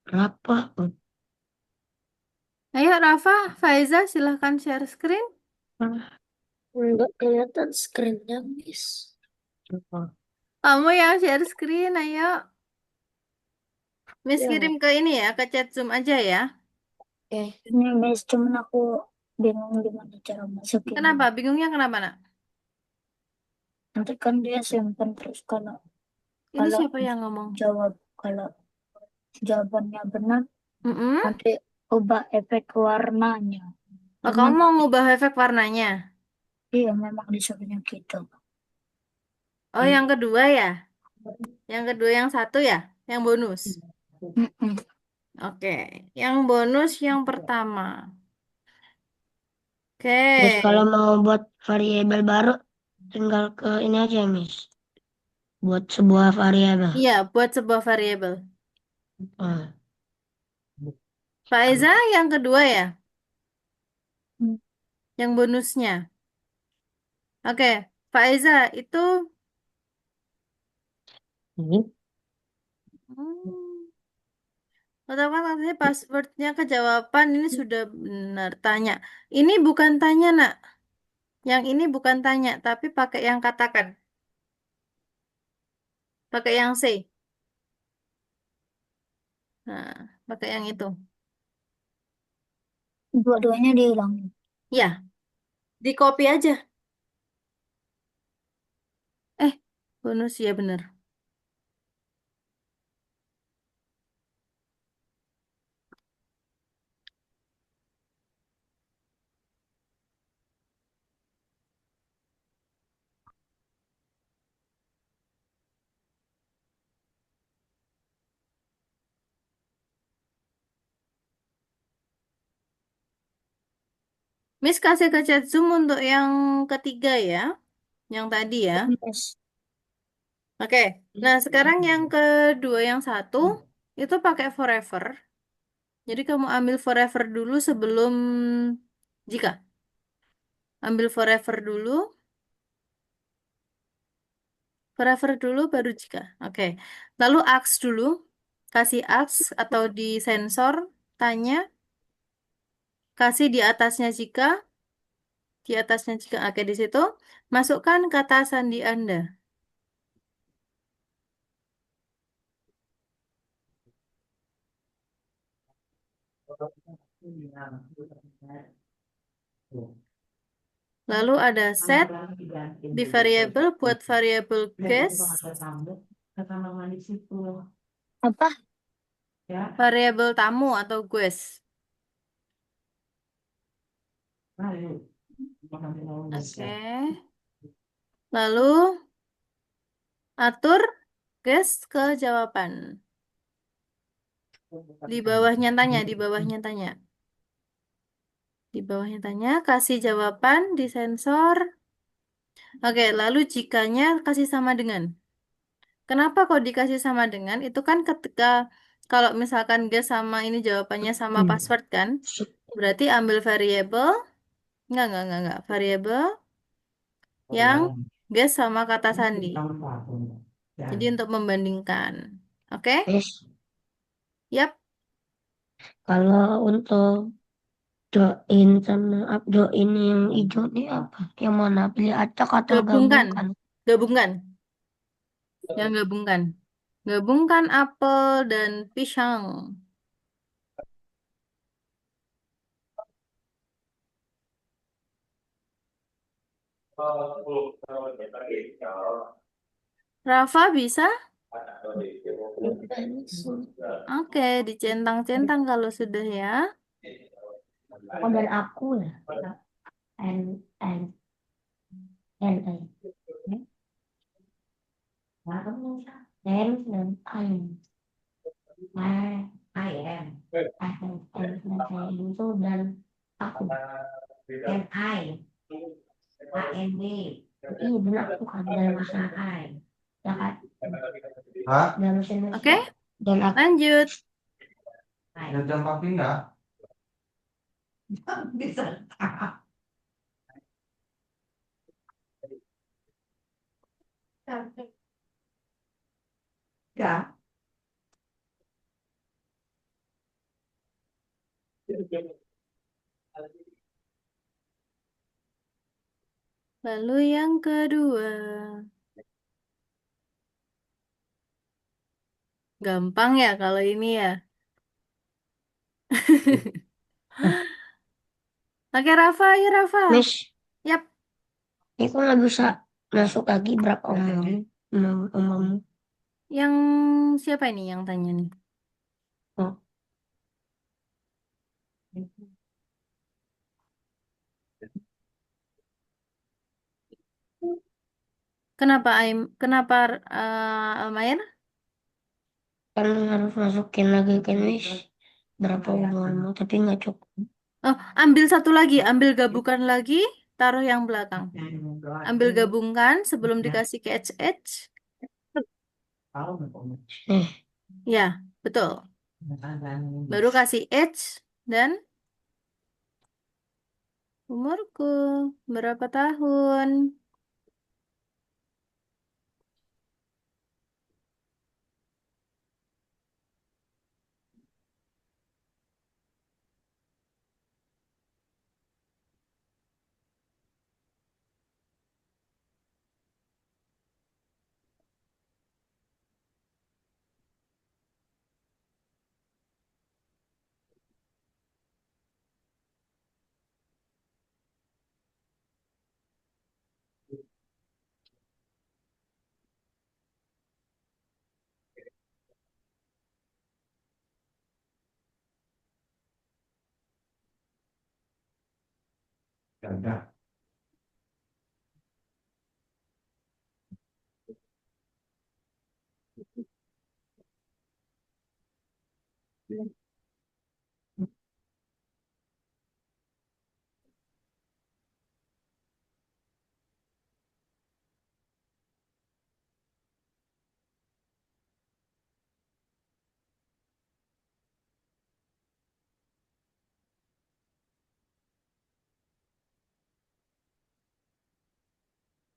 Berapa? Ayo, Rafa, Faiza, silahkan share screen. Enggak kelihatan screennya Miss. Kamu yang share screen, ayo. Miss Ya, kirim ke ini ya, ke chat Zoom aja ya. oke. Ini Miss, cuman aku bingung gimana cara masukinnya. Kenapa? Bingungnya kenapa, Nak? Nanti kan dia simpen terus kalau Itu kalau siapa yang ngomong? jawab kalau jawabannya benar Mm-mm. nanti ubah efek warnanya. Oh, kamu Cuman mau ngubah efek warnanya? iya memang disuruhnya gitu. Oh, yang kedua ya? Yang kedua yang satu ya? Yang bonus? Mm-mm. Oke, yang bonus yang pertama. Terus kalau Oke, mau buat variabel baru, tinggal ke ini aja Miss. Buat sebuah variabel. iya, buat sebuah variabel. Ah, Pak Eza yang kedua ya? Hmm. Yang bonusnya. Oke, Pak Eza itu ini. hmm, katakan katanya passwordnya kejawaban ini sudah benar. Tanya. Ini bukan tanya, Nak. Yang ini bukan tanya, tapi pakai yang katakan. Pakai yang say. Nah, pakai yang itu. Dua-duanya diulang. Ya, di copy aja. Eh, bonus ya bener. Miss kasih ke chat Zoom untuk yang ketiga ya. Yang tadi ya. Yes. Oke. Nah, sekarang yang kedua yang satu itu pakai forever. Jadi kamu ambil forever dulu sebelum jika. Ambil forever dulu. Forever dulu baru jika. Oke. Lalu ask dulu. Kasih ask atau di sensor. Tanya. Kasih di atasnya jika. Di atasnya jika. Oke, di situ. Masukkan kata sandi Anda. Lalu ada set di variabel buat variabel guess, Apa? variabel tamu atau guess. Oke. Lalu atur guess ke jawaban. Di bawahnya tanya, di bawahnya tanya. Di bawahnya tanya, kasih jawaban di sensor. Oke, lalu jikanya kasih sama dengan. Kenapa kok dikasih sama dengan? Itu kan ketika kalau misalkan guess sama ini jawabannya sama password kan, berarti ambil variabel, enggak, variabel yang guess sama kata sandi. Jadi untuk membandingkan. Oke? Miss, Yap, kalau untuk join sama join yang hijau ini apa? Yang mana? Pilih acak atau gabungkan. gabungkan? Gabungkan. Yang gabungkan. Gabungkan apel dan pisang. Rafa bisa? Oke, dicentang-centang kalau sudah ya. Oh, dan aku ya. N N N N N dan I am itu dan aku iya benar aku kan dalam bahasa I ya kan Hah? dalam bahasa Oke, Indonesia dan aku lanjut. Ya jam pindah. Bisa. Ya. Lalu yang kedua. Gampang ya kalau ini ya. Oke, Rafa, ya Rafa. Miss Yap, itu nggak bisa masuk lagi berapa umurmu yang siapa ini yang tanya nih? oh, Kenapa Almayer? kan harus masukin lagi kan Miss berapa umurmu tapi nggak cukup Oh, ambil satu lagi, ambil gabungkan lagi, taruh yang belakang. Ambil gabungkan sebelum dikasih ke H. eh Ya, betul. Baru kasih H dan umurku berapa tahun? Ya udah.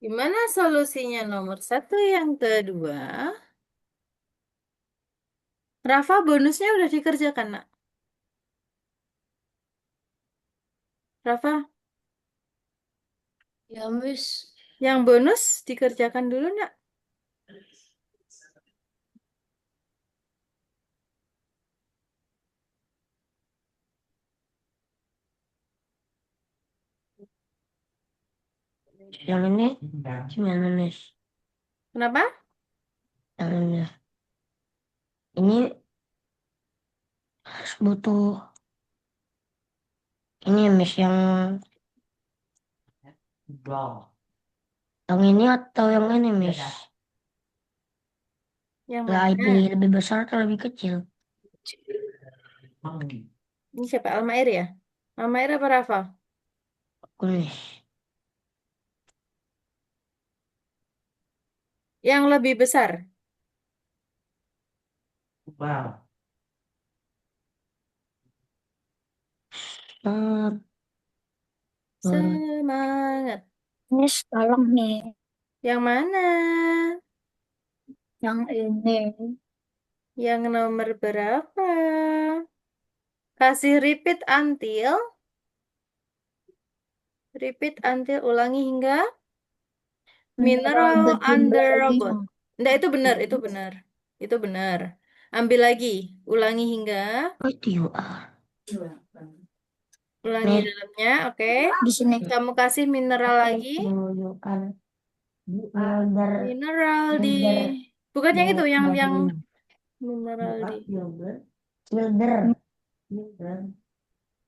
Gimana solusinya nomor satu yang kedua? Rafa bonusnya udah dikerjakan, nak. Rafa, ya Miss yang bonus dikerjakan dulu, nak. yang ini gimana Miss Kenapa? yang ini harus butuh ini ya, Miss yang ini atau yang ini Miss Yang lebih mana? lebih besar atau lebih kecil Ini siapa? Almair ya? Almair apa Rafa? aku Miss Yang lebih besar. Wow. Ser, ser, Semangat. Miss, tolong nih, Yang mana? yang ini. Yang nomor berapa? Kasih repeat until, ulangi hingga Mineral mineral under robot. berjumlah 5. Enggak, itu benar, itu benar. Itu benar. Ambil lagi, ulangi hingga, oh itu you are. ulangi Nih, dalamnya, oke. Di sini. Kamu kasih mineral lagi. you are. Builder, Mineral di, builder, bukan yang itu, yang builder, mineral di. builder, builder, builder,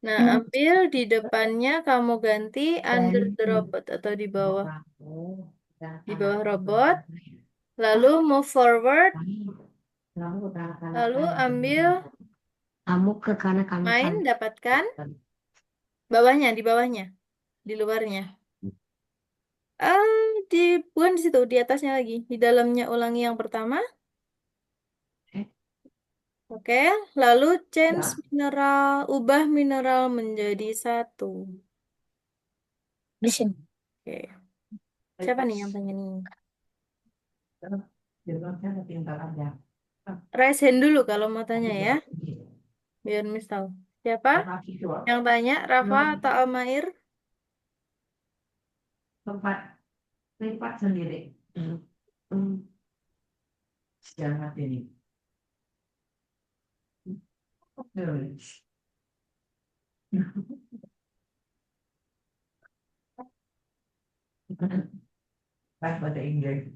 Nah, ambil di depannya kamu ganti under dan the robot atau di bawah robot. Lalu move forward. Lalu ambil kamu ke kanan. main, dapatkan bawahnya, di bawahnya, di luarnya. Di bukan di situ, di atasnya lagi, di dalamnya ulangi yang pertama. Oke, lalu change mineral, ubah mineral menjadi 1. Di sini. Oke, siapa nih yang tanya nih? Raise hand dulu kalau mau tanya ya, biar Miss tahu. Siapa yang tanya, Rafa atau Almair? Tempat lipat sendiri. Jangan ini. Pada Inggris.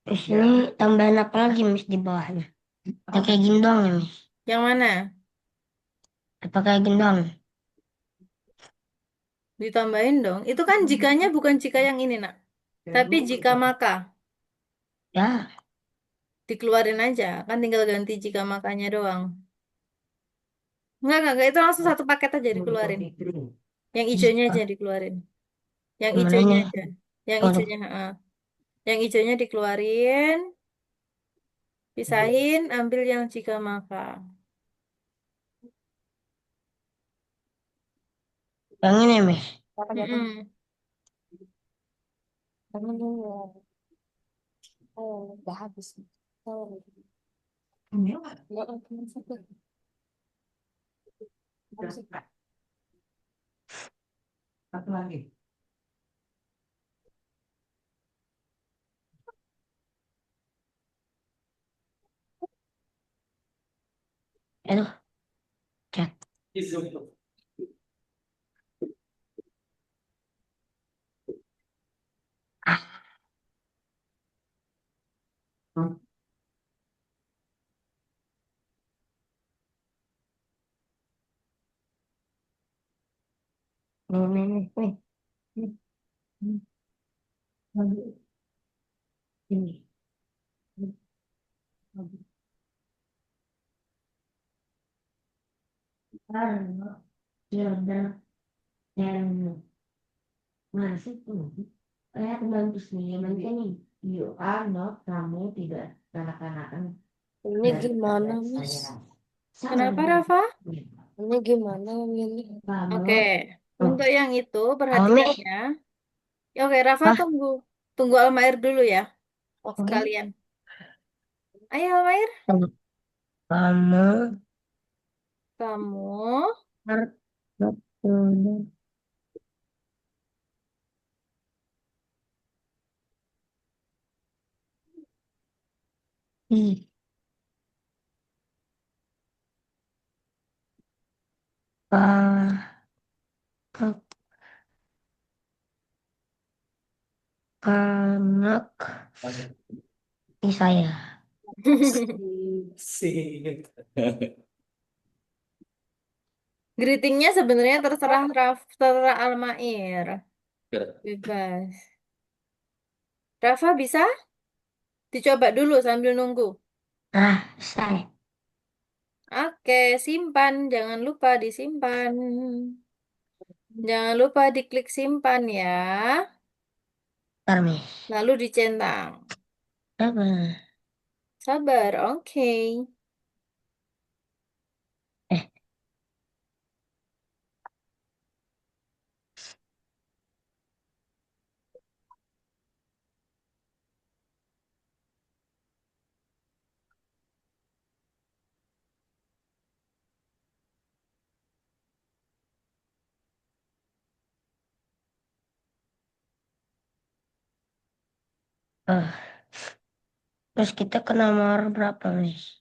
Di sini tambahan apa lagi Miss di bawahnya? Ya kayak gini doang ya Miss? Yang mana? Apa kayak gini doang? Ditambahin dong. Itu kan jikanya bukan jika yang ini, Nak. Tapi jika maka, Ya, dikeluarin aja. Kan tinggal ganti jika makanya doang. Enggak. Itu langsung satu paket aja dikeluarin. Yang hijaunya aja dikeluarin. Yang yang hijaunya mananya? aja. Yang Waduh, hijaunya, yang hijaunya dikeluarin, pisahin, ambil yang jika maka. yang ini Miss. Mm-mm. Udah habis. Ini satu lagi. Aduh, cek. Ah, nih. Nih, nih. Ini. Karena sudah dan masih tuh. Bagus nih, nanti nih. You are not, kamu tidak kanak-kanakan Ini gimana, Miss? Kenapa, Rafa? Ini gimana ini? Oke. Kamu, Untuk yang itu, Almi, perhatikan ya. Ya, oke, Rafa ah, tunggu. Tunggu Almair dulu ya, oke. sekalian. Ayo, Almair. Kamu Kamu harus betul. Ih, ke- kanak di saya. greetingnya sebenarnya terserah Almair. Bebas. Rafa bisa dicoba dulu sambil nunggu. Saya. Oke, simpan. Jangan lupa disimpan. Jangan lupa diklik simpan ya. Ntar, Mi. Lalu dicentang. Sabar. Sabar, oke. Eh, eh. Terus kita ke nomor berapa, Miss?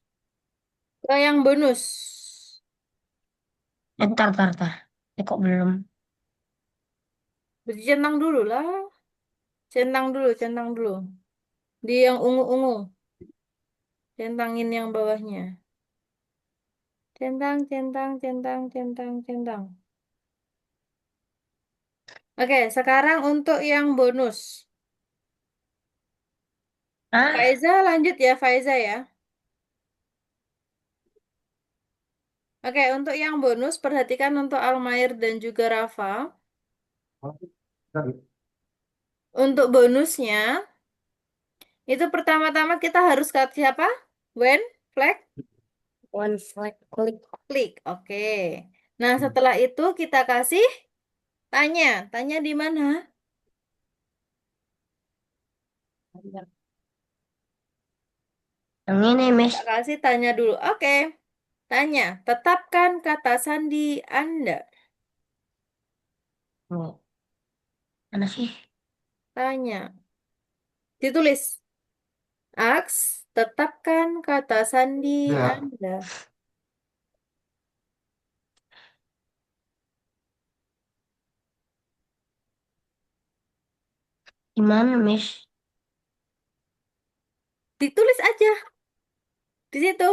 Ke yang bonus. Tar. Kok belum? Centang dulu lah. Centang dulu. Di yang ungu-ungu. Centangin yang bawahnya. Centang. Oke, sekarang untuk yang bonus. Ah, Faiza lanjut ya, Faiza ya. Oke, untuk yang bonus, perhatikan untuk Almair dan juga Rafa. Untuk bonusnya, itu pertama-tama kita harus ke siapa? When? Flag? one flag klik. Klik. Oke. Nah, setelah itu kita kasih tanya. Tanya di mana? Yang ini, Miss. Kita kasih tanya dulu. Oke. Tanya. Tetapkan kata sandi Anda. Oh, mana sih? Tanya. Ditulis. Aks, tetapkan kata sandi Ya, Anda. Gimana, Miss? Ditulis aja di situ.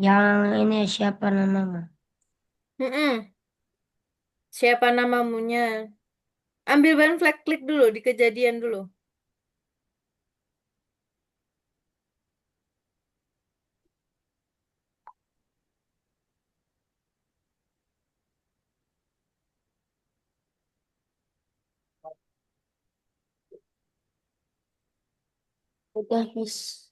Yang ini siapa namamu? Mm-mm. Siapa namamunya? Ambil ban flag klik dulu di kejadian dulu. Udah, Miss.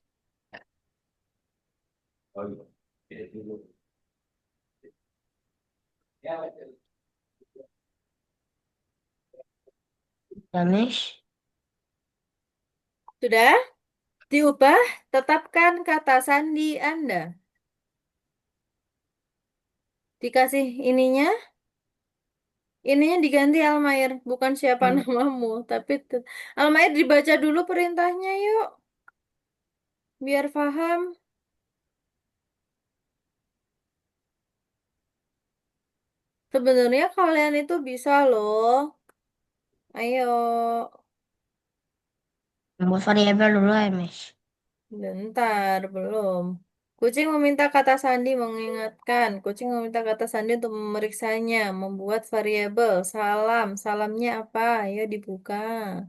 Udah, Miss. Sudah? Diubah, tetapkan kata sandi Anda. Dikasih ininya diganti Almair, bukan siapa Hmm, namamu, tapi Almair dibaca dulu perintahnya yuk, biar paham. Sebenarnya kalian itu bisa loh. Ayo, Buat variabel dulu ya, Miss. bentar, belum. Kucing meminta kata sandi mengingatkan. Kucing meminta kata sandi untuk memeriksanya, membuat variabel. Salam, salamnya apa? Ayo dibuka.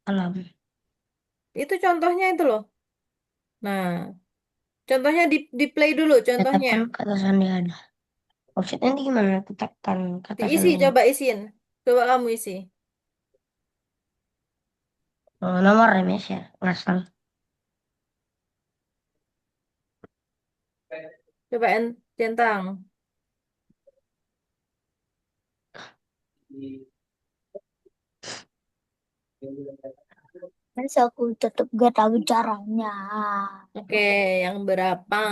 Alam. Itu contohnya itu loh. Nah, contohnya di play dulu contohnya. Tetapkan kata sandi ada. Maksudnya nanti gimana? Tetapkan kata Diisi, sandinya. coba isiin. Coba kamu isi. Oh, nomor ya, Miss ya. Ngasal. Coba centang. Terus aku tetap gak tahu caranya. Oke, yang berapa?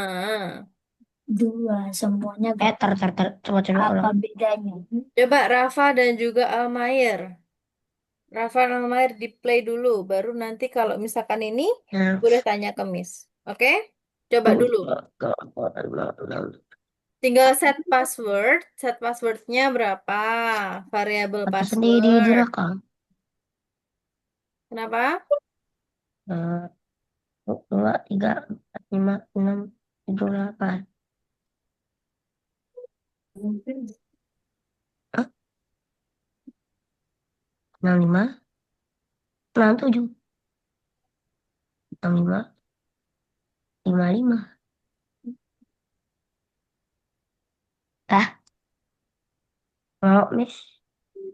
Dua, semuanya gak Coba coba apa ulang. bedanya. Coba Rafa dan juga Almair. Rafa dan Almair di play dulu. Baru nanti kalau misalkan ini Nah, boleh tanya ke Miss. Oke? Coba dulu. Tinggal set password. Set passwordnya berapa? Variabel kata sandi password. direkam. Kenapa? Eh, 2, 3, 4, 5, 6, 7, 8. Hah? 65, 67, 65, 55. Ah, mau, Miss.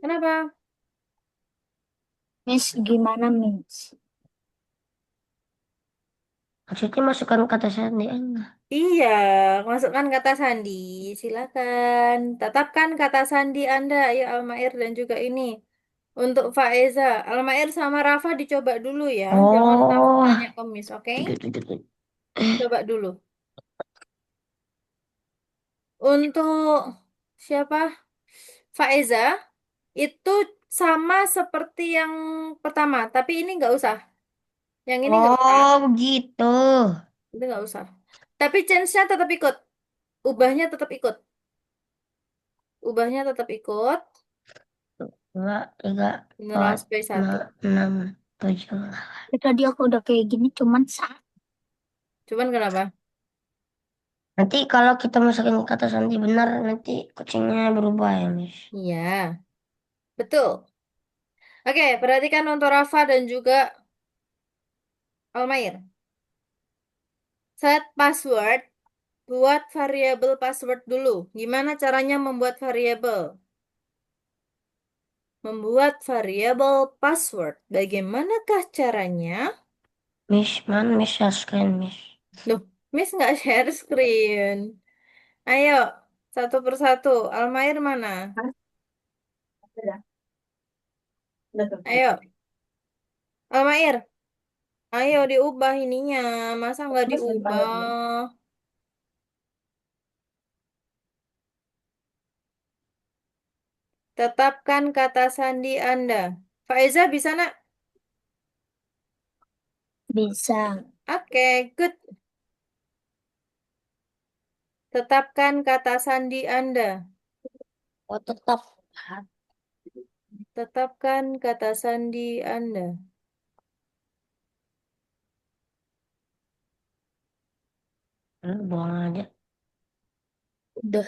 Kenapa? Miss, gimana Miss? Maksudnya masukkan kata sandi enggak? Iya, masukkan kata sandi. Silakan. Tetapkan kata sandi Anda, ya Almair dan juga ini. Untuk Faeza, Almair sama Rafa dicoba dulu ya. Jangan langsung Oh, tanya ke Miss, oke? tuh, tuh, tuh, tuh. Coba dulu. Untuk siapa? Faeza, itu sama seperti yang pertama, tapi ini nggak usah. Yang ini nggak usah. Oh, begitu. Itu nggak usah. Tapi chance-nya tetap ikut. Ubahnya tetap ikut. Ubahnya tetap ikut. Dua, tiga, Beneran empat, sampai lima, satu. enam, tujuh. Tadi aku udah kayak gini cuman saat Cuman kenapa? Nanti kalau kita masukin kata sandi benar, nanti kucingnya berubah ya, Miss. Iya, betul. Oke, perhatikan untuk Rafa dan juga Almair. Set password, buat variabel password dulu. Gimana caranya membuat variabel? Membuat variabel password. Bagaimanakah caranya? Miss, mana Miss share screen, Miss? Loh, Miss nggak share screen. Ayo, satu persatu. Almair mana? Ayo, Almair. Ayo diubah ininya. Masa nggak diubah? Tetapkan kata sandi Anda. Faiza bisa nak? bisa. Oke, good. Tetapkan kata sandi Anda. Oh, tetap. Tetapkan kata sandi Anda. Buang aja. Udah.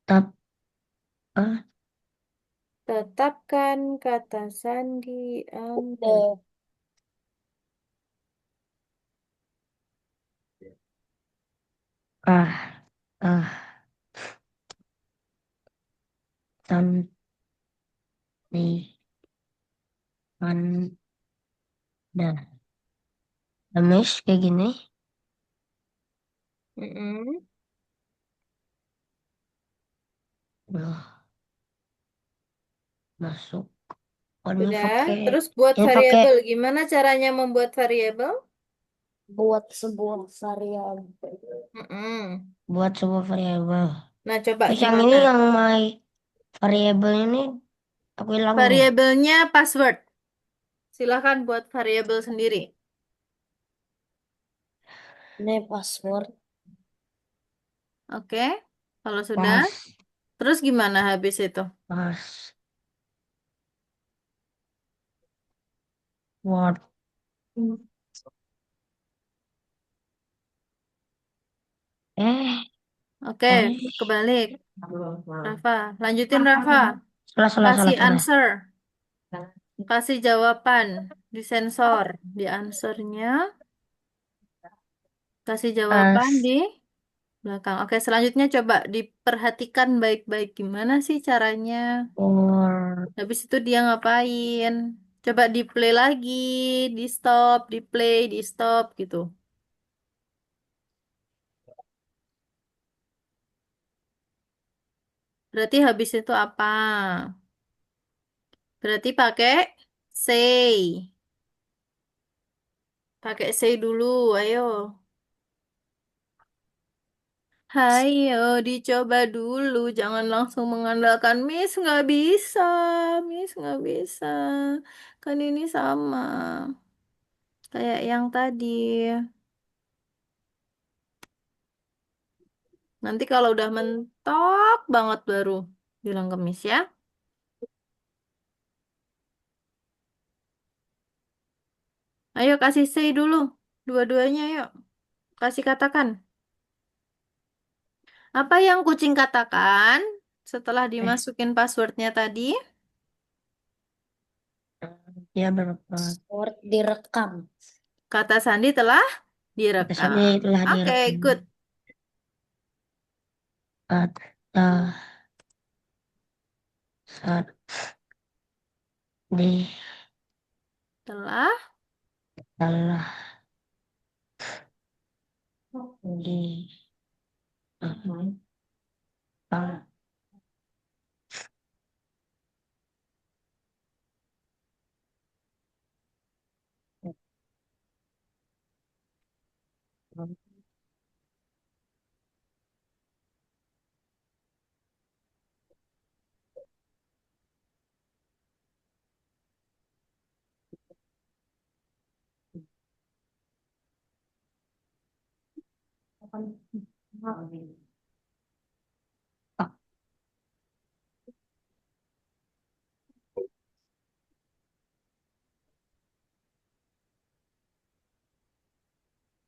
Tetap. Ah, Tetapkan kata sandi Anda. Udah. ah, ah, sandi, anda. Nah, Miss, kayak gini. Mm-mm. Loh, masuk. Oh, ini Sudah. pakai. Terus buat Ini pakai. variabel. Gimana caranya membuat variabel? Buat sebuah variabel. Mm-mm. Buat sebuah variabel. Nah, coba Terus yang gimana? ini yang my variabel ini aku hilangin ya. Variabelnya password. Silahkan buat variabel sendiri. Ini password. Oke. Kalau sudah, Pas, terus gimana habis itu? pas, word. Eh, Oke, eh, kebalik. Rafa, lanjutin Rafa. salah, salah, Kasih salah, salah. answer. Kasih jawaban. Disensor. Di answernya. Kasih jawaban Pas, di belakang. Oke, selanjutnya coba diperhatikan baik-baik gimana sih caranya. word. Habis itu dia ngapain? Coba di play lagi, di stop, di play, di stop gitu. Berarti habis itu apa? Berarti pakai say. Pakai say dulu, ayo. Hayo, dicoba dulu. Jangan langsung mengandalkan Miss nggak bisa. Miss nggak bisa. Kan ini sama. Kayak yang tadi. Nanti kalau udah mentok banget baru bilang ke Miss ya. Ayo kasih say dulu. Dua-duanya yuk. Kasih katakan. Apa yang kucing katakan setelah Eh, dimasukin passwordnya tadi? dia berapa? Password direkam. Kata Sandi telah Kata sandi direkam. telah Oke, direkam. good. Nah, saat di Telah telah di telah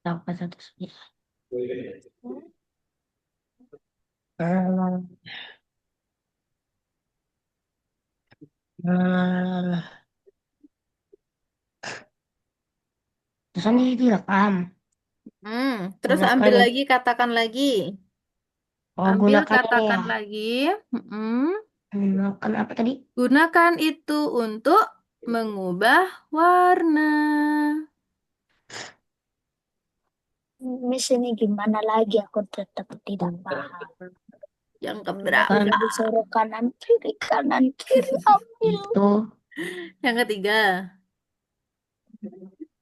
dapat 19. Terus ini direkam. Terus Gunakan ambil ini. lagi, katakan lagi. Oh, Ambil, gunakan ini ya. katakan lagi. Gunakan apa tadi? Gunakan itu untuk mengubah warna. Miss ini gimana lagi? Aku tetap tidak paham. Yang Aku keberapa? disuruh kanan kiri ambil. Itu Yang ketiga.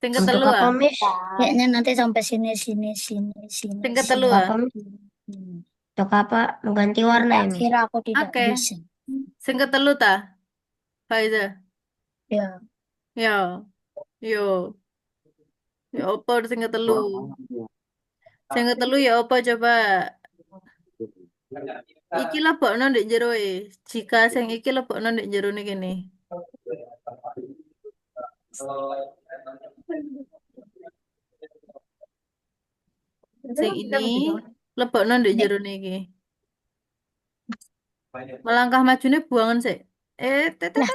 Yang untuk ketelu apa, ah. Miss? Kayaknya nanti sampai sini. Yang ketelu Untuk ah. apa, Miss? Untuk apa? Mengganti warna ya, Miss? Kira aku tidak Oke. bisa. Sing ketelu ta, Faiza. Ya, Yo, yo, yo apa sing ketelu? Sing ketelu ya apa coba? Iki lebokno ndek jero e. Jika sing iki lebokno ndek jero ne kene. Sing ini lebokno ndek jero ne iki. Melangkah majune buangan sik. Lah.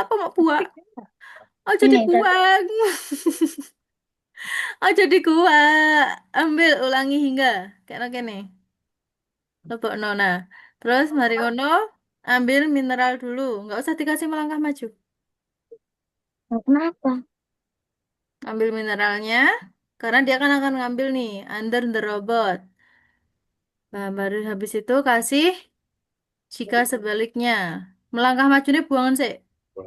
Apa mau buang? Oh jadi ini tadi. buang. Oh jadi gua. Ambil ulangi hingga. Kayak kene. Lebokno nah. Terus mari ngono ambil mineral dulu. Nggak usah dikasih melangkah maju. Kenapa? Ambil mineralnya. Karena dia akan ngambil nih. Under the robot. Nah, baru habis itu kasih jika sebaliknya. Melangkah maju ini buangan sih.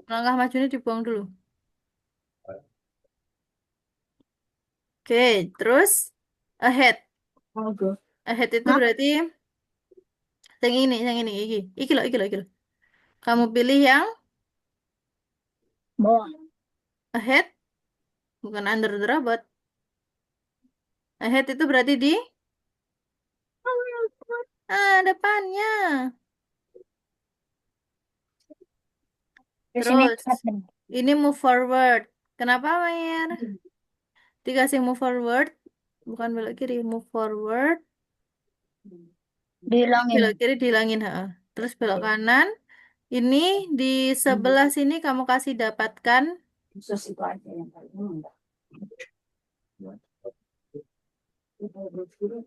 Melangkah maju ini dibuang dulu. Oke, terus ahead. Ahead itu Hah? berarti yang ini, iki. Iki loh. Kamu pilih yang Bawah. ahead, bukan under the robot. Ahead itu berarti di depannya. Terus ini Terus apa? ini move forward. Kenapa, Mayer? Dikasih move forward, bukan belok kiri, move forward. Dihilangin. Belok kiri dihilangin, ha. Terus belok kanan. Ini di sebelah sini kamu kasih dapatkan.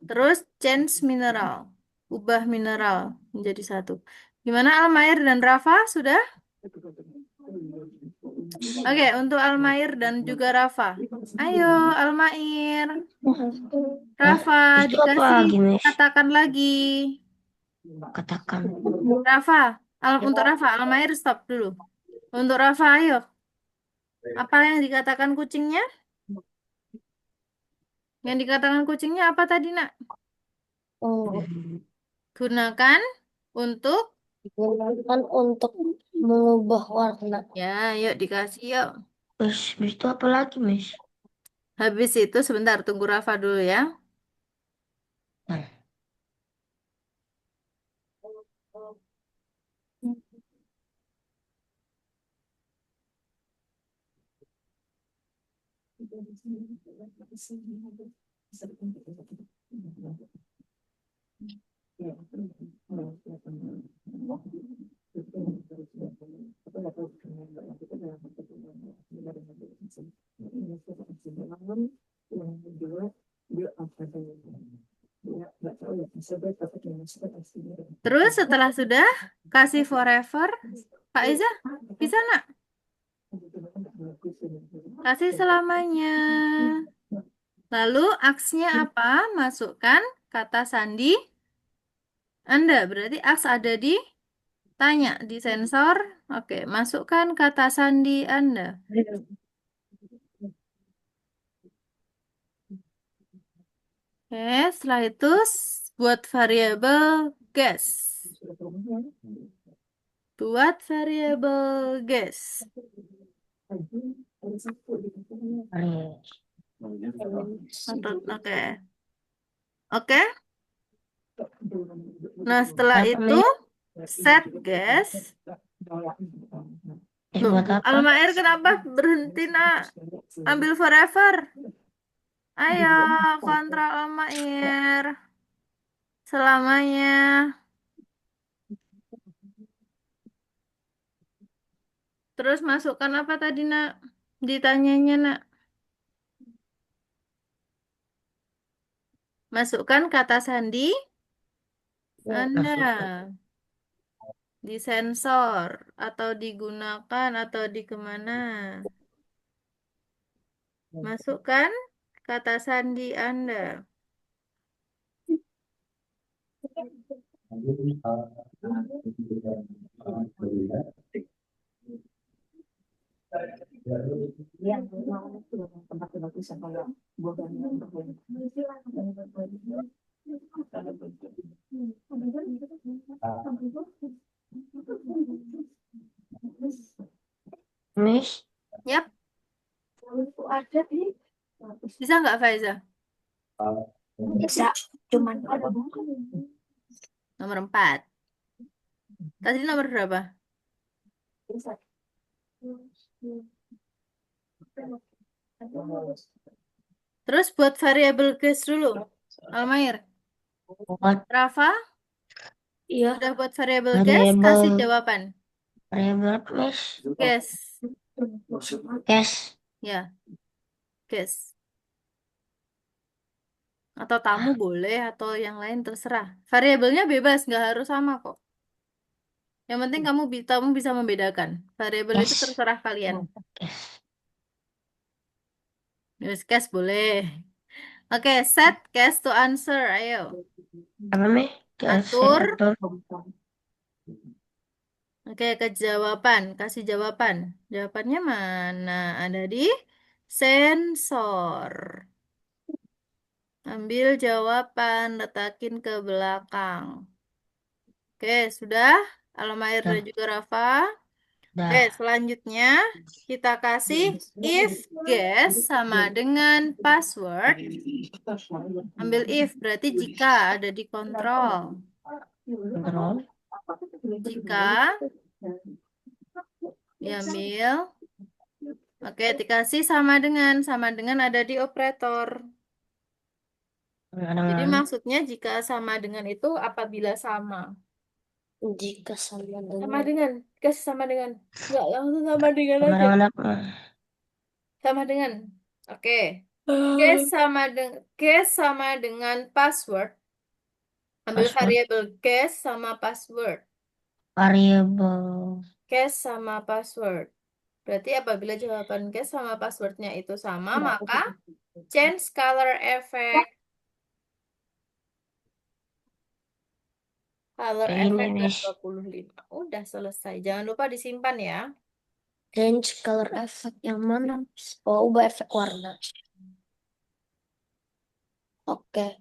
Terus change mineral. Ubah mineral menjadi satu. Gimana Almair dan Rafa? Sudah? Oke, untuk Almair dan juga Rafa. Ayo, Almair. Rafa, Itu apa dikasih lagi, Miss? katakan lagi. Katakan. Rafa, untuk Rafa, Almair stop dulu. Untuk Rafa, ayo. Apa yang dikatakan kucingnya? Yang dikatakan kucingnya apa tadi, Nak? Gunakan untuk Gunakan untuk mengubah warna. ya, yuk dikasih yuk. Miss, itu apa lagi, Miss? Habis itu sebentar tunggu Rafa dulu ya. Terus setelah sudah kasih forever, Kak Iza, bisa nak? Kasih selamanya. Lalu aksnya apa? Masukkan kata sandi Anda. Berarti aks ada di tanya, di sensor. Oke, masukkan kata sandi Anda. Oke, setelah itu buat variabel guess. Buat variabel guess. Oke. Oke. Nah, setelah Apa, itu Miss? set guess. Loh, Buat apa? Almair kenapa berhenti nak? Ambil forever. Ayo, kontrol Almair. Selamanya. Terus masukkan apa tadi nak? Ditanyanya nak. Masukkan kata sandi Anda. Disensor atau digunakan atau di kemana. Masukkan kata sandi Anda. Miss, Yap, bisa nggak Faiza? Bisa, cuman Nomor 4. Tadi nomor berapa? Terus buat variabel guess dulu. Almair. buat Rafa, iya udah buat variabel guess, kasih variabel jawaban. variabel Miss. Guess. Guess. Ya, guess. Atau tamu boleh, atau yang lain terserah. Variabelnya bebas, nggak harus sama kok. Yang penting kamu bisa membedakan. Variabel itu Guess. terserah kalian. Guess. Yes, guess boleh. Oke, set guess to answer. Ayo. Apa, Miss? Guess. Atur. Atur. Oke, ke jawaban. Kasih jawaban. Jawabannya mana? Ada di sensor. Ambil jawaban, letakin ke belakang. Oke, sudah? Almair dan Dah. juga Rafa. Oke, Dah. selanjutnya kita kasih if guess sama dengan password. Ambil if, berarti jika ada di kontrol. Kontrol. Jika diambil. Oke, dikasih sama dengan ada di operator. Jadi Dengan maksudnya jika sama dengan itu apabila sama. jika sama Sama dengan dengan, kasih sama dengan. Enggak, langsung sama dengan sama aja. dengan apa? Sama dengan. Oke. Guess sama dengan password. Ambil Password. variabel guess sama password. Variabel. Guess sama password. Berarti apabila jawaban guess sama passwordnya itu sama, maka change color effect. Color Ini, effect ke Miss. 25. Udah selesai. Jangan lupa disimpan ya. Change color effect yang mana? Oh, ubah efek warna. Oke.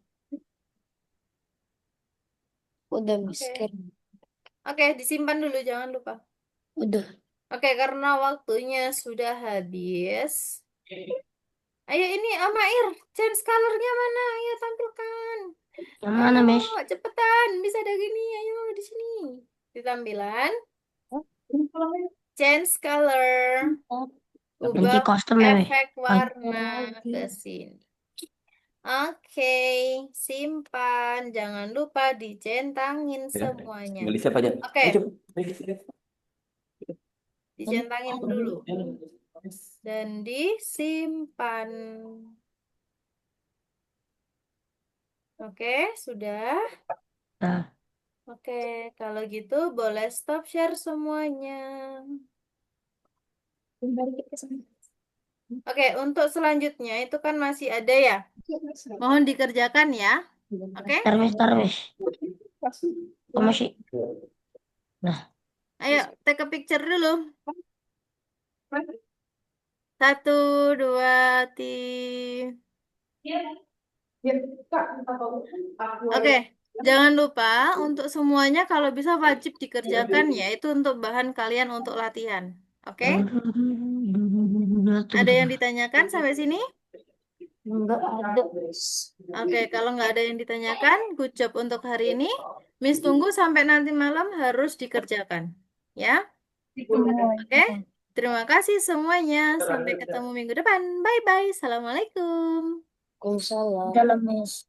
Udah, Miss. Oke. Oke, disimpan dulu, jangan lupa. Udah. Oke, karena waktunya sudah habis. Ayo ini Amair, change colornya mana? Ayo tampilkan. Yang Ayo, mana, Miss? cepetan. Bisa ada gini. Ayo di sini. Di tampilan, change color. Ganti Ubah kostum ya, Miss. efek warna ke sini. Oke, simpan. Jangan lupa dicentangin semuanya. Beli siapa aja? Oke, Ayo, coba. dicentangin dulu. Dan disimpan. Oke, sudah. Nah, Oke, kalau gitu boleh stop share semuanya. Oke, untuk selanjutnya itu kan masih ada ya. Mohon dikerjakan ya. Oke, Bentar, wis. Oh, masih. Nah, ayo take a picture dulu. 1, 2, 3. Oke, jangan lupa untuk semuanya kalau bisa wajib dikerjakan ya. Itu untuk bahan kalian untuk latihan. Oke, tunggu ada yang sebentar. ditanyakan sampai sini? Enggak ada. Oke, kalau nggak ada yang ditanyakan, good job untuk hari ini. Miss tunggu sampai nanti malam harus dikerjakan. Ya, oke. Semuanya. Terima kasih semuanya. Sampai ketemu minggu depan. Bye-bye. Assalamualaikum. Dalam Miss.